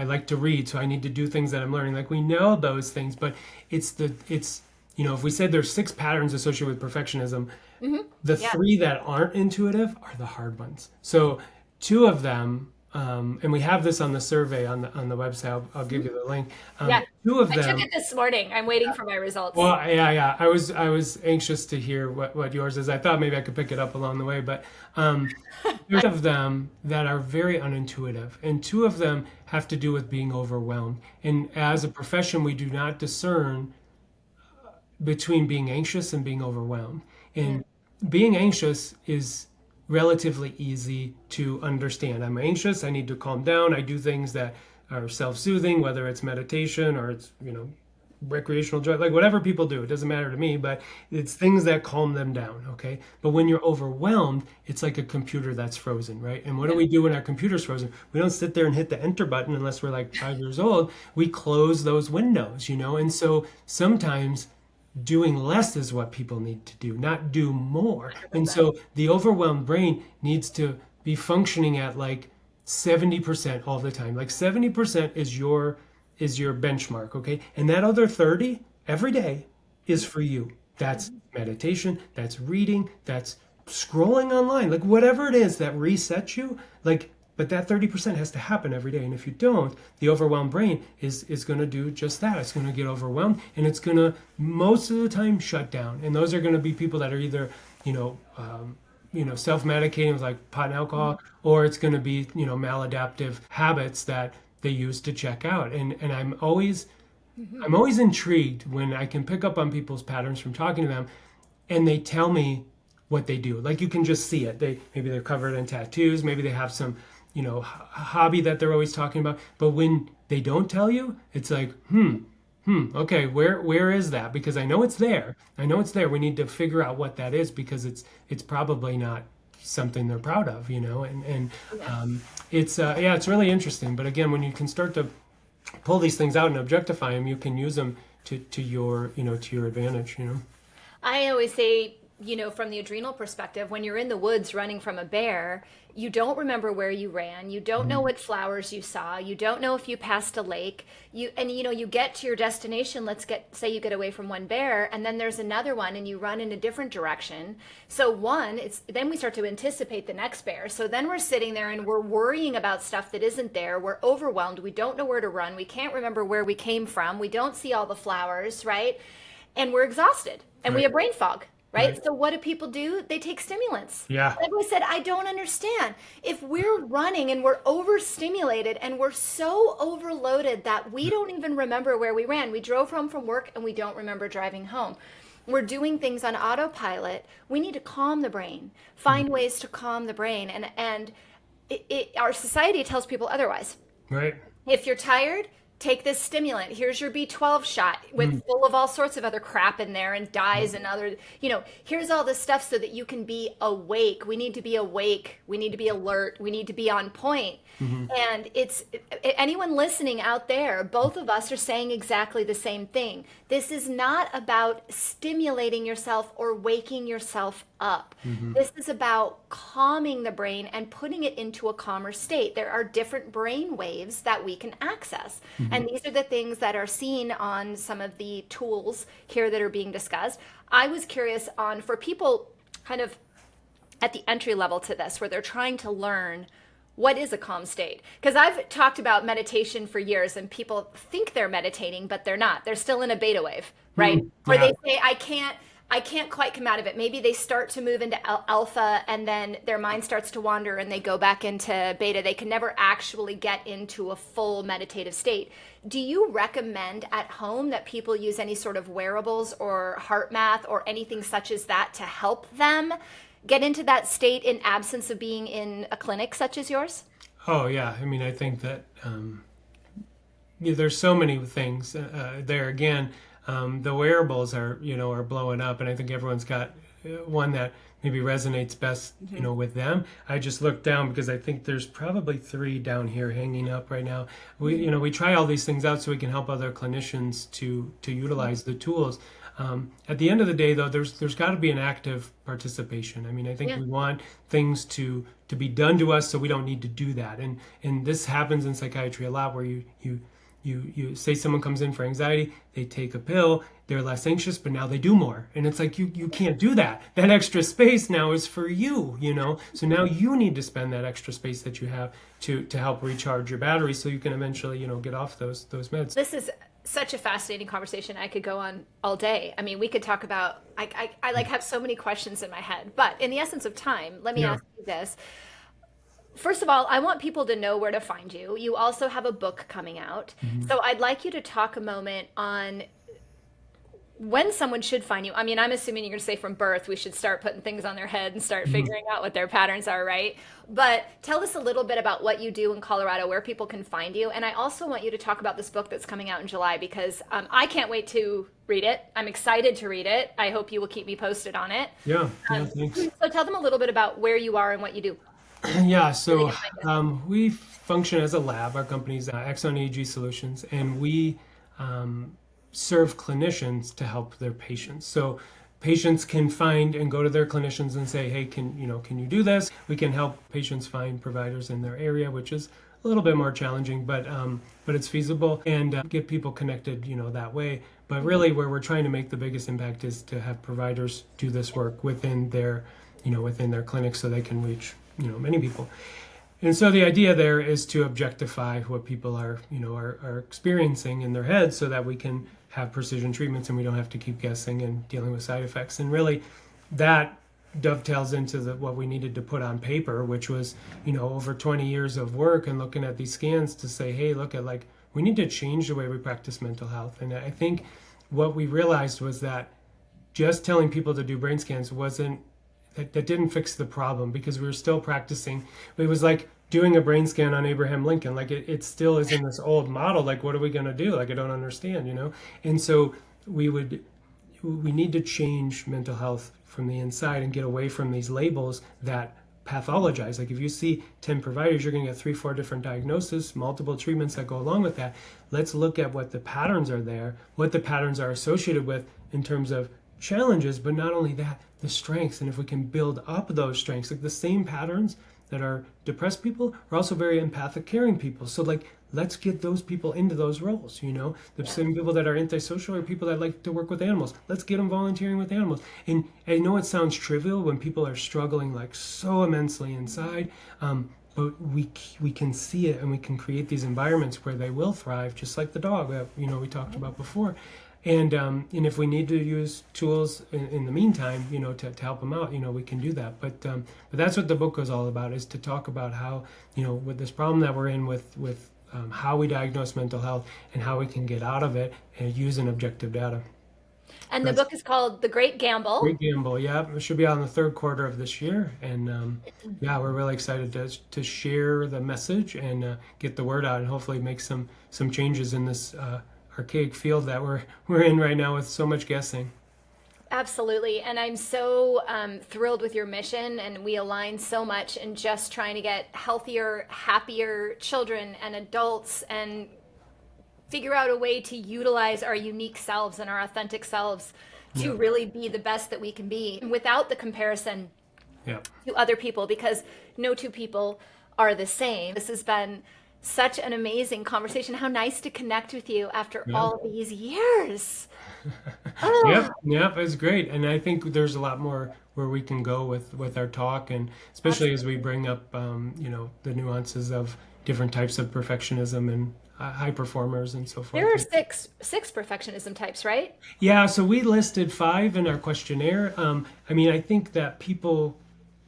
like to read, so I need to do things that I'm learning. Like we know those things, but if we said there's 6 patterns associated with perfectionism, the Yeah. 3 that aren't intuitive are the hard ones. So 2 of them, and we have this on the survey on the website. I'll give you the link. Yeah. 2 of I took them. it this morning. I'm waiting for my results. Well, yeah. I was anxious to hear what yours is. I thought maybe I could pick it up along the way, but there's of them that are very unintuitive, and 2 of them have to do with being overwhelmed. And as a profession, we do not discern between being anxious and being overwhelmed. And being anxious is relatively easy to understand. I'm anxious, I need to calm down. I do things that are self-soothing, whether it's meditation or it's, recreational joy, like whatever people do, it doesn't matter to me, but it's things that calm them down, okay? But when you're overwhelmed, it's like a computer that's frozen, right? And what do we do when our computer's frozen? We don't sit there and hit the enter button unless we're like 5 years old. We close those windows, And so sometimes doing less is what people need to do, not do more. And so the overwhelmed brain needs to be functioning at like 70% all the time. Like 70% is your benchmark, okay? And that other 30 every day is for you. That's meditation, that's reading, that's scrolling online, like whatever it is that resets you, like but that 30% has to happen every day. And if you don't, the overwhelmed brain is going to do just that. It's going to get overwhelmed, and it's going to, most of the time, shut down. And those are going to be people that are either, self-medicating with like pot and alcohol, or it's going to be, maladaptive habits that they use to check out. And I'm always intrigued when I can pick up on people's patterns from talking to them, and they tell me what they do. Like you can just see it. Maybe they're covered in tattoos. Maybe they have some hobby that they're always talking about. But when they don't tell you, it's like, okay, where is that? Because I know it's there. We need to figure out what that is, because it's probably not something they're proud of, it's really interesting. But again, when you can start to pull these things out and objectify them, you can use them to your advantage. I always say, from the adrenal perspective, when you're in the woods running from a bear, you don't remember where you ran. You don't know what flowers you saw. You don't know if you passed a lake. You get to your destination. Say you get away from one bear, and then there's another one, and you run in a different direction. So then we start to anticipate the next bear. So then we're sitting there and we're worrying about stuff that isn't there. We're overwhelmed. We don't know where to run. We can't remember where we came from. We don't see all the flowers, right? And we're exhausted, and we have brain fog. Right? So what do people do? They take stimulants. Yeah. Like I said, I don't understand. If we're running and we're overstimulated and we're so overloaded that we don't even remember where we ran. We drove home from work and we don't remember driving home. We're doing things on autopilot. We need to calm the brain, find ways to calm the brain. And our society tells people otherwise. Right. If you're tired, take this stimulant. Here's your B12 shot with full of all sorts of other crap in there and dyes and other, here's all this stuff so that you can be awake. We need to be awake. We need to be alert. We need to be on point. And it's anyone listening out there, both of us are saying exactly the same thing. This is not about stimulating yourself or waking yourself up. This is about calming the brain and putting it into a calmer state. There are different brain waves that we can access. And these are the things that are seen on some of the tools here that are being discussed. I was curious for people kind of at the entry level to this, where they're trying to learn what is a calm state. Because I've talked about meditation for years, and people think they're meditating, but they're not. They're still in a beta wave, right? Where Yeah. they say, I can't quite come out of it. Maybe they start to move into alpha, and then their mind starts to wander and they go back into beta. They can never actually get into a full meditative state. Do you recommend at home that people use any sort of wearables or heart math or anything such as that to help them get into that state in absence of being in a clinic such as yours? Oh yeah. I mean, I think that there's so many things there. Again, the wearables are blowing up, and I think everyone's got one that maybe resonates best, with them. I just looked down because I think there's probably 3 down here hanging up right now. We try all these things out so we can help other clinicians to utilize the tools. At the end of the day, though, there's got to be an active participation. I mean, I think we want things to be done to us, so we don't need to do that. And this happens in psychiatry a lot, where you say someone comes in for anxiety, they take a pill, they're less anxious, but now they do more. And it's like, you can't do that. That extra space now is for you, So now you need to spend that extra space that you have to help recharge your battery so you can eventually, get off those meds. This is such a fascinating conversation. I could go on all day. I mean, we could talk about, I like have so many questions in my head, but in the essence of time, let me ask you this. First of all, I want people to know where to find you. You also have a book coming out. So I'd like you to talk a moment on when someone should find you. I mean, I'm assuming you're going to say from birth, we should start putting things on their head and start figuring out what their patterns are, right? But tell us a little bit about what you do in Colorado, where people can find you. And I also want you to talk about this book that's coming out in July, because I can't wait to read it. I'm excited to read it. I hope you will keep me posted on it. Yeah, thanks. So tell them a little bit about where you are and what you do. Yeah, so we function as a lab. Our company's Axon EEG Solutions, and we serve clinicians to help their patients. So patients can find and go to their clinicians and say, hey, can you do this? We can help patients find providers in their area, which is a little bit more challenging, but it's feasible, and get people connected, that way. But really, where we're trying to make the biggest impact is to have providers do this work within their clinics, so they can reach many people. And so the idea there is to objectify what people are experiencing in their heads, so that we can have precision treatments and we don't have to keep guessing and dealing with side effects. And really, that dovetails into what we needed to put on paper, which was over 20 years of work and looking at these scans to say, hey, look at, we need to change the way we practice mental health. And I think what we realized was that just telling people to do brain scans that didn't fix the problem, because we were still practicing. It was like doing a brain scan on Abraham Lincoln. It still is in this old model. What are we going to do? I don't understand, And so we need to change mental health from the inside and get away from these labels that pathologize. If you see 10 providers, you're going to get 3-4 different diagnoses, multiple treatments that go along with that. Let's look at what the patterns are there, what the patterns are associated with in terms of challenges, but not only that, the strengths. And if we can build up those strengths, the same patterns that are depressed people are also very empathic, caring people. So let's get those people into those roles. The same people that are antisocial are people that like to work with animals. Let's get them volunteering with animals. And I know it sounds trivial when people are struggling so immensely inside, but we can see it, and we can create these environments where they will thrive, just like the dog that we talked about before. And if we need to use tools in the meantime, to help them out, we can do that. But that's what the book is all about, is to talk about how, with this problem that we're in with how we diagnose mental health and how we can get out of it and using objective data. And the book is called The Great Gamble. Great Gamble, yeah. It should be out in the third quarter of this year. And we're really excited to share the message and get the word out, and hopefully make some changes in this archaic field that we're in right now with so much guessing. Absolutely. And I'm so thrilled with your mission, and we align so much in just trying to get healthier, happier children and adults, and figure out a way to utilize our unique selves and our authentic selves to really be the best that we can be, without the comparison to other people, because no two people are the same. This has been such an amazing conversation. How nice to connect with you after Yeah. all these years. Yep, Oh, yep, it's great. And I think there's a lot more where we can go with our talk, and especially as we absolutely. bring up, the nuances of different types of perfectionism and high performers and so There forth. are six perfectionism types, right? Yeah, so we listed five in our questionnaire. I mean, I think that people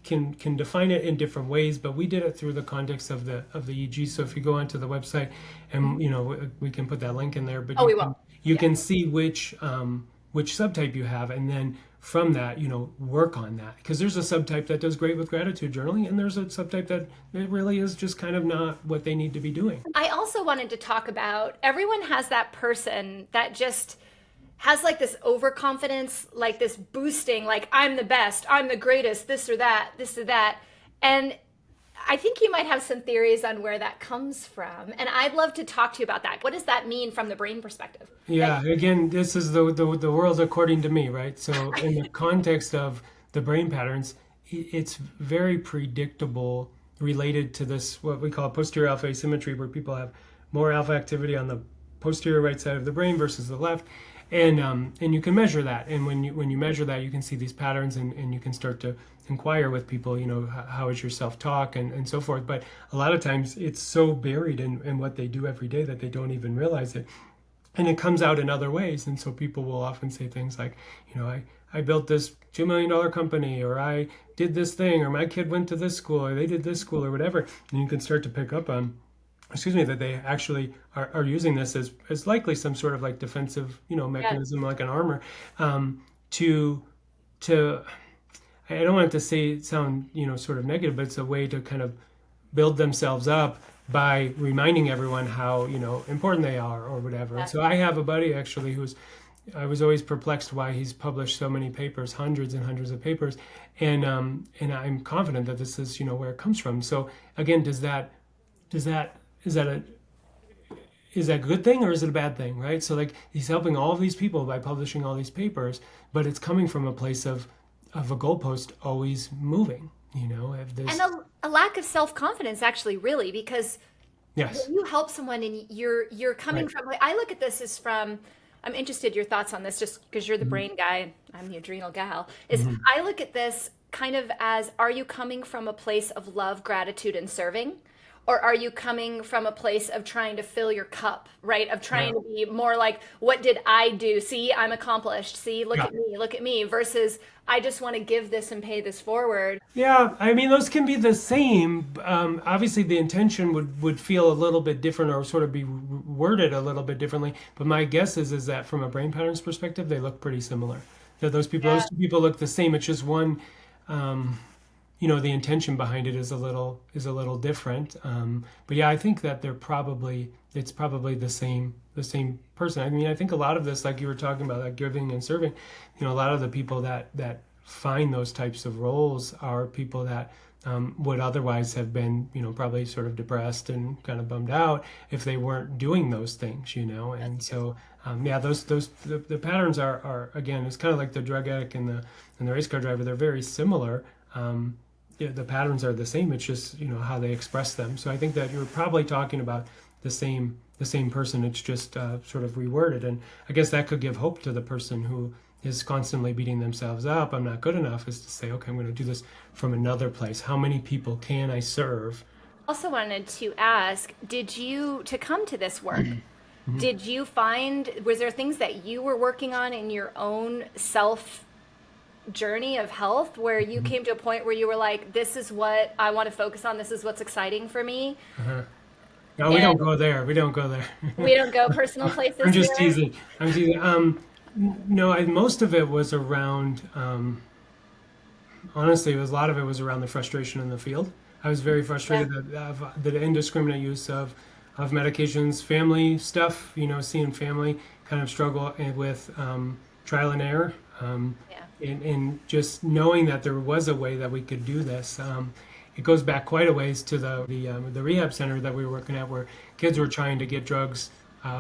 can define it in different ways, but we did it through the context of the EEG. So if you go onto the website, and Mhm. we can put that link in there, but Oh, we will. you Yeah. can see which subtype you have, and then from that, work on that, because there's a subtype that does great with gratitude journaling, and there's a subtype that it really is just kind of not what they need to be doing. I also wanted to talk about everyone has that person that just has like this overconfidence, like this boosting, like I'm the best, I'm the greatest, this or that, this or that. And I think you might have some theories on where that comes from. And I'd love to talk to you about that. What does that mean from the brain perspective? That Yeah, again, this is the world according to me, right? So in the context of the brain patterns, it's very predictable related to this what we call posterior alpha asymmetry, where people have more alpha activity on the posterior right side of the brain versus the left, and you can measure that. And when you measure that, you can see these patterns, and you can start to inquire with people, how is your self-talk and so forth. But a lot of times it's so buried in what they do every day that they don't even realize it, and it comes out in other ways. And so people will often say things like, I built this $2 million company, or I did this thing, or my kid went to this school, or they did this school, or whatever. And you can start to pick up on, that they actually are using this as likely some sort of like defensive, yeah, mechanism, like an armor, to to I don't want it to sound, sort of negative, but it's a way to kind of build themselves up by reminding everyone how, important they are or whatever. And yeah. so I have a buddy actually I was always perplexed why he's published so many papers, hundreds and hundreds of papers, and I'm confident that this is, where it comes from. So again, does that is that a is that a good thing or is it a bad thing, right? So like he's helping all of these people by publishing all these papers, but it's coming from a place of a goalpost always moving, of And this. a lack of self-confidence actually really because Yes, when you help someone and you're coming right. from like I look at this as from I'm interested your thoughts on this just because you're the Mhm. brain guy and I'm the adrenal gal is Mhm. I look at this kind of as are you coming from a place of love, gratitude and serving, or are you coming from a place of trying to fill your cup, right? Of Yeah, trying to be more like what did I do? See, I'm accomplished. See, yeah. look at me versus I just want to give this and pay this forward. Yeah, I mean, those can be the same. Obviously, the intention would feel a little bit different, or sort of be worded a little bit differently. But my guess is that from a brain patterns perspective, they look pretty similar. That those Yeah. two people look the same. It's just one, um, the intention behind it is a little different. But yeah, I think that it's probably the same person. I mean, I think a lot of this, like you were talking about, like giving and serving, a lot of the people that find those types of roles are people that would otherwise have been, probably sort of depressed and kind of bummed out if they weren't doing those things. That's And true. so, yeah, the patterns are again, it's kind of like the drug addict and the race car driver. They're very similar. Yeah, the patterns are the same. It's just, how they express them. So I think that you're probably talking about the same person. It's just sort of reworded, and I guess that could give hope to the person who is constantly beating themselves up. I'm not good enough. Is to say, okay, I'm going to do this from another place. How many people can I serve? Also wanted to ask, did you to come to this work? Mhm. Did you find was there things that you were working on in your own self journey of health where you Mhm. came to a point where you were like, this is what I want to focus on, this is what's exciting for me? Uh-huh. No, we don't And go there. We don't go there. we don't go personal I'm places just here. teasing. I'm teasing. No, most of it was around. Honestly, a lot of it was around the frustration in the field. I was very Yeah, frustrated of the indiscriminate use of medications, family stuff. Seeing family kind of struggle with trial and error, yeah. and just knowing that there was a way that we could do this. It goes back quite a ways to the rehab center that we were working at, where kids were trying to get drugs,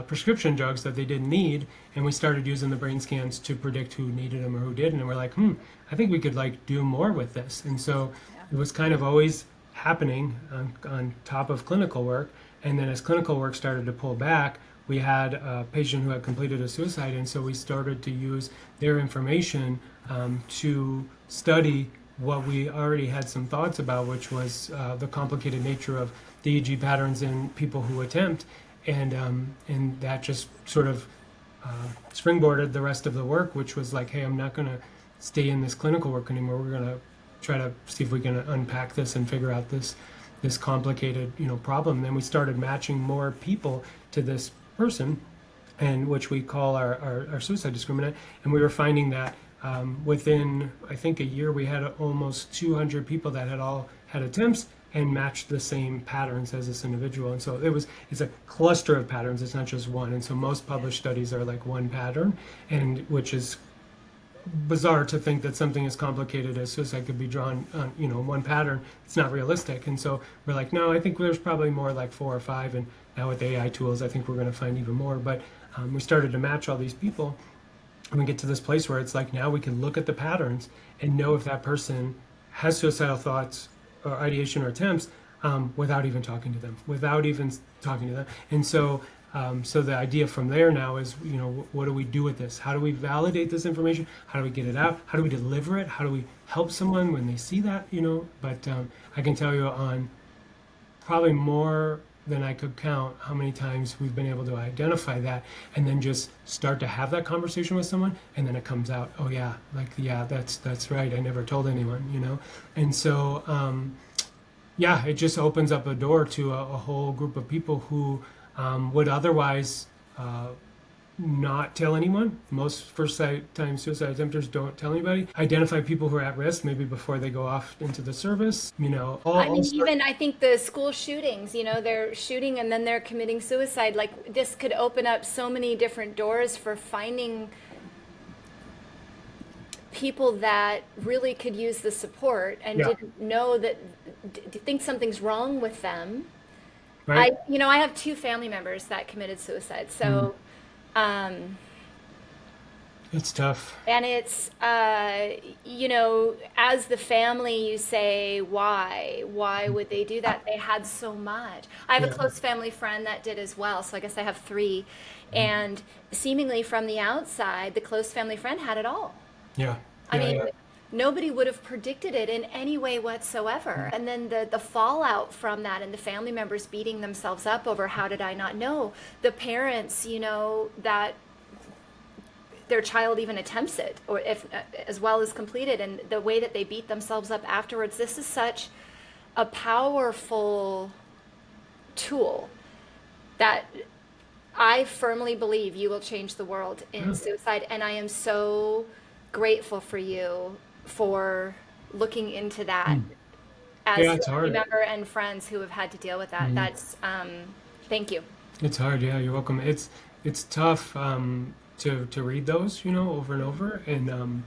prescription drugs that they didn't need, and we started using the brain scans to predict who needed them or who didn't. And we're like, I think we could like do more with this. And so Yeah. it was kind of always happening on top of clinical work. And then as clinical work started to pull back, we had a patient who had completed a suicide, and so we started to use their information to study what we already had some thoughts about, which was the complicated nature of the EEG patterns in people who attempt, and that just sort of springboarded the rest of the work, which was like, hey, I'm not going to stay in this clinical work anymore. We're going to try to see if we can unpack this and figure out this complicated problem. And then we started matching more people to this person, and which we call our suicide discriminant, and we were finding that within, I think, a year, we had almost 200 people that had all had attempts and matched the same patterns as this individual. And so it's a cluster of patterns. It's not just one. And so most published studies are like one pattern, and which is bizarre to think that something as complicated as suicide could be drawn on one pattern. It's not realistic. And so we're like, no, I think there's probably more like 4 or 5. And now with AI tools, I think we're going to find even more. But we started to match all these people, and we get to this place where it's like, now we can look at the patterns and know if that person has suicidal thoughts or ideation or attempts without even talking to them, And so so the idea from there now is, what do we do with this? How do we validate this information? How do we get it out? How do we deliver it? How do we help someone when they see that? But I can tell you on probably more than I could count how many times we've been able to identify that and then just start to have that conversation with someone, and then it comes out, oh yeah, that's right, I never told anyone, And so it just opens up a door to a whole group of people who would otherwise not tell anyone. Most first-time suicide attempters don't tell anybody. Identify people who are at risk, maybe before they go off into the service. Even I think the school shootings, they're shooting and then they're committing suicide. Like, this could open up so many different doors for finding people that really could use the support and didn't know that, think something's wrong with them. Right. I have 2 family members that committed suicide. So, it's tough. and it's, as the family, you say, why would they do that? They had so much. I have a close family friend that did as well. So I guess I have 3, and seemingly from the outside, the close family friend had it all. Yeah. Nobody would have predicted it in any way whatsoever. And then the fallout from that, and the family members beating themselves up over, how did I not know? The parents, that their child even attempts it, or if as well as completed, and the way that they beat themselves up afterwards. This is such a powerful tool that I firmly believe you will change the world in suicide. And I am so grateful for you for looking into that as it's a hard. member and friends who have had to deal with that. That's thank you. It's hard. Yeah, you're welcome. It's tough to read those, over and over, and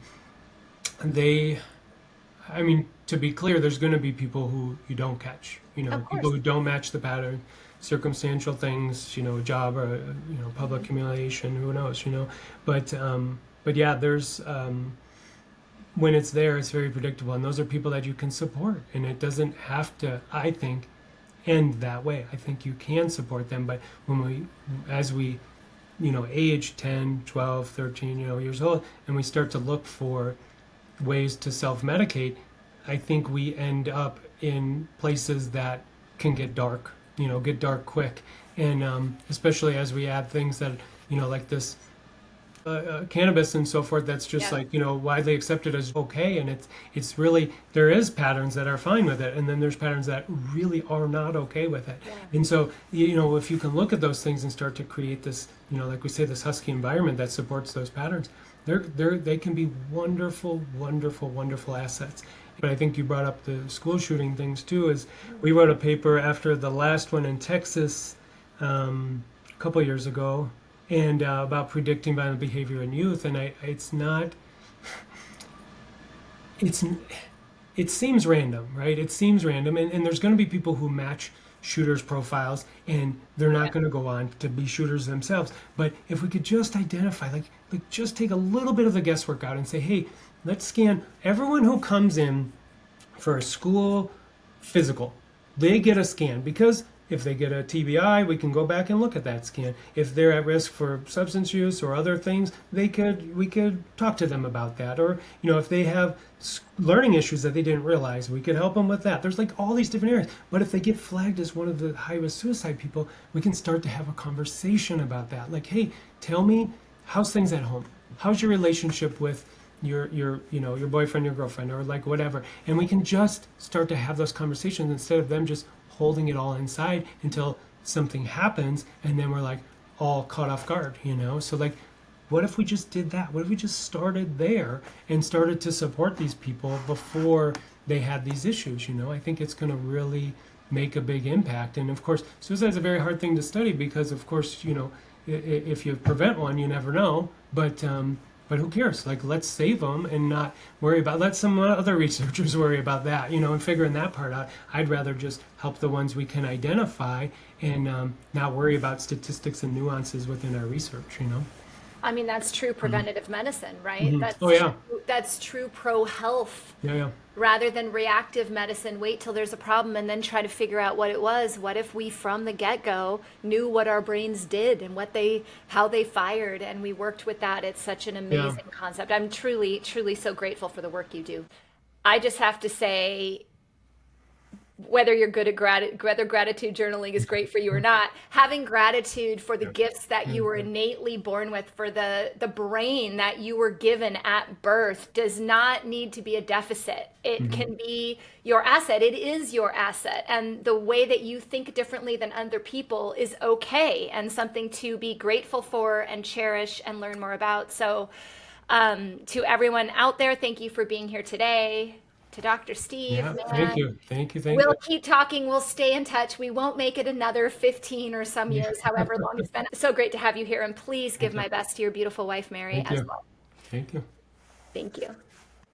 to be clear, there's going to be people who you don't catch, people who don't match the pattern, circumstantial things, job or public humiliation, who knows, but yeah, there's when it's there, it's very predictable, and those are people that you can support, and it doesn't have to, I think, end that way. I think you can support them, but as we age 10, 12, 13, years old, and we start to look for ways to self-medicate, I think we end up in places that can get dark, get dark quick, and especially as we add things that, like this cannabis and so forth, that's just widely accepted as okay, and it's really, there is patterns that are fine with it, and then there's patterns that really are not okay with it. And so if you can look at those things and start to create this, like we say, this husky environment that supports those patterns, they can be wonderful assets. But I think you brought up the school shooting things too. Is we wrote a paper after the last one in Texas a couple years ago, and about predicting violent behavior in youth, and it seems random, right? It seems random, and there's going to be people who match shooters' profiles, and they're not going to go on to be shooters themselves. But if we could just identify, like just take a little bit of the guesswork out and say, hey, let's scan everyone who comes in for a school physical. They get a scan, because If they get a TBI, we can go back and look at that scan. If they're at risk for substance use or other things, we could talk to them about that. Or, if they have learning issues that they didn't realize, we could help them with that. There's like all these different areas. But if they get flagged as one of the high-risk suicide people, we can start to have a conversation about that. Like, hey, tell me, how's things at home? How's your relationship with your boyfriend, your girlfriend, or like whatever? And we can just start to have those conversations instead of them just holding it all inside until something happens, and then we're like all caught off guard, So like, what if we just did that? What if we just started there and started to support these people before they had these issues? I think it's going to really make a big impact. And of course, suicide is a very hard thing to study because, of course, if you prevent one, you never know. But who cares? Like, let's save them and not worry about. Let some other researchers worry about that, and figuring that part out. I'd rather just help the ones we can identify and not worry about statistics and nuances within our research. I mean, that's true preventative medicine, right? Mm-hmm. That's Oh, yeah. That's true pro-health. Yeah. Rather than reactive medicine, wait till there's a problem and then try to figure out what it was. What if we from the get-go knew what our brains did and how they fired, and we worked with that? It's such an amazing concept. I'm truly, truly so grateful for the work you do. I just have to say, whether you're good at whether gratitude journaling is great for you or not, having gratitude for the gifts that you were innately born with, for the brain that you were given at birth, does not need to be a deficit. It can be your asset. It is your asset. And the way that you think differently than other people is okay, and something to be grateful for and cherish and learn more about. So to everyone out there, thank you for being here today. To Dr. Steve, Yeah, man. thank you. We'll keep talking. We'll stay in touch. We won't make it another 15 or some years, however long it's been. So great to have you here. And please give my best to your beautiful wife, Mary, as well. Thank you. Thank you.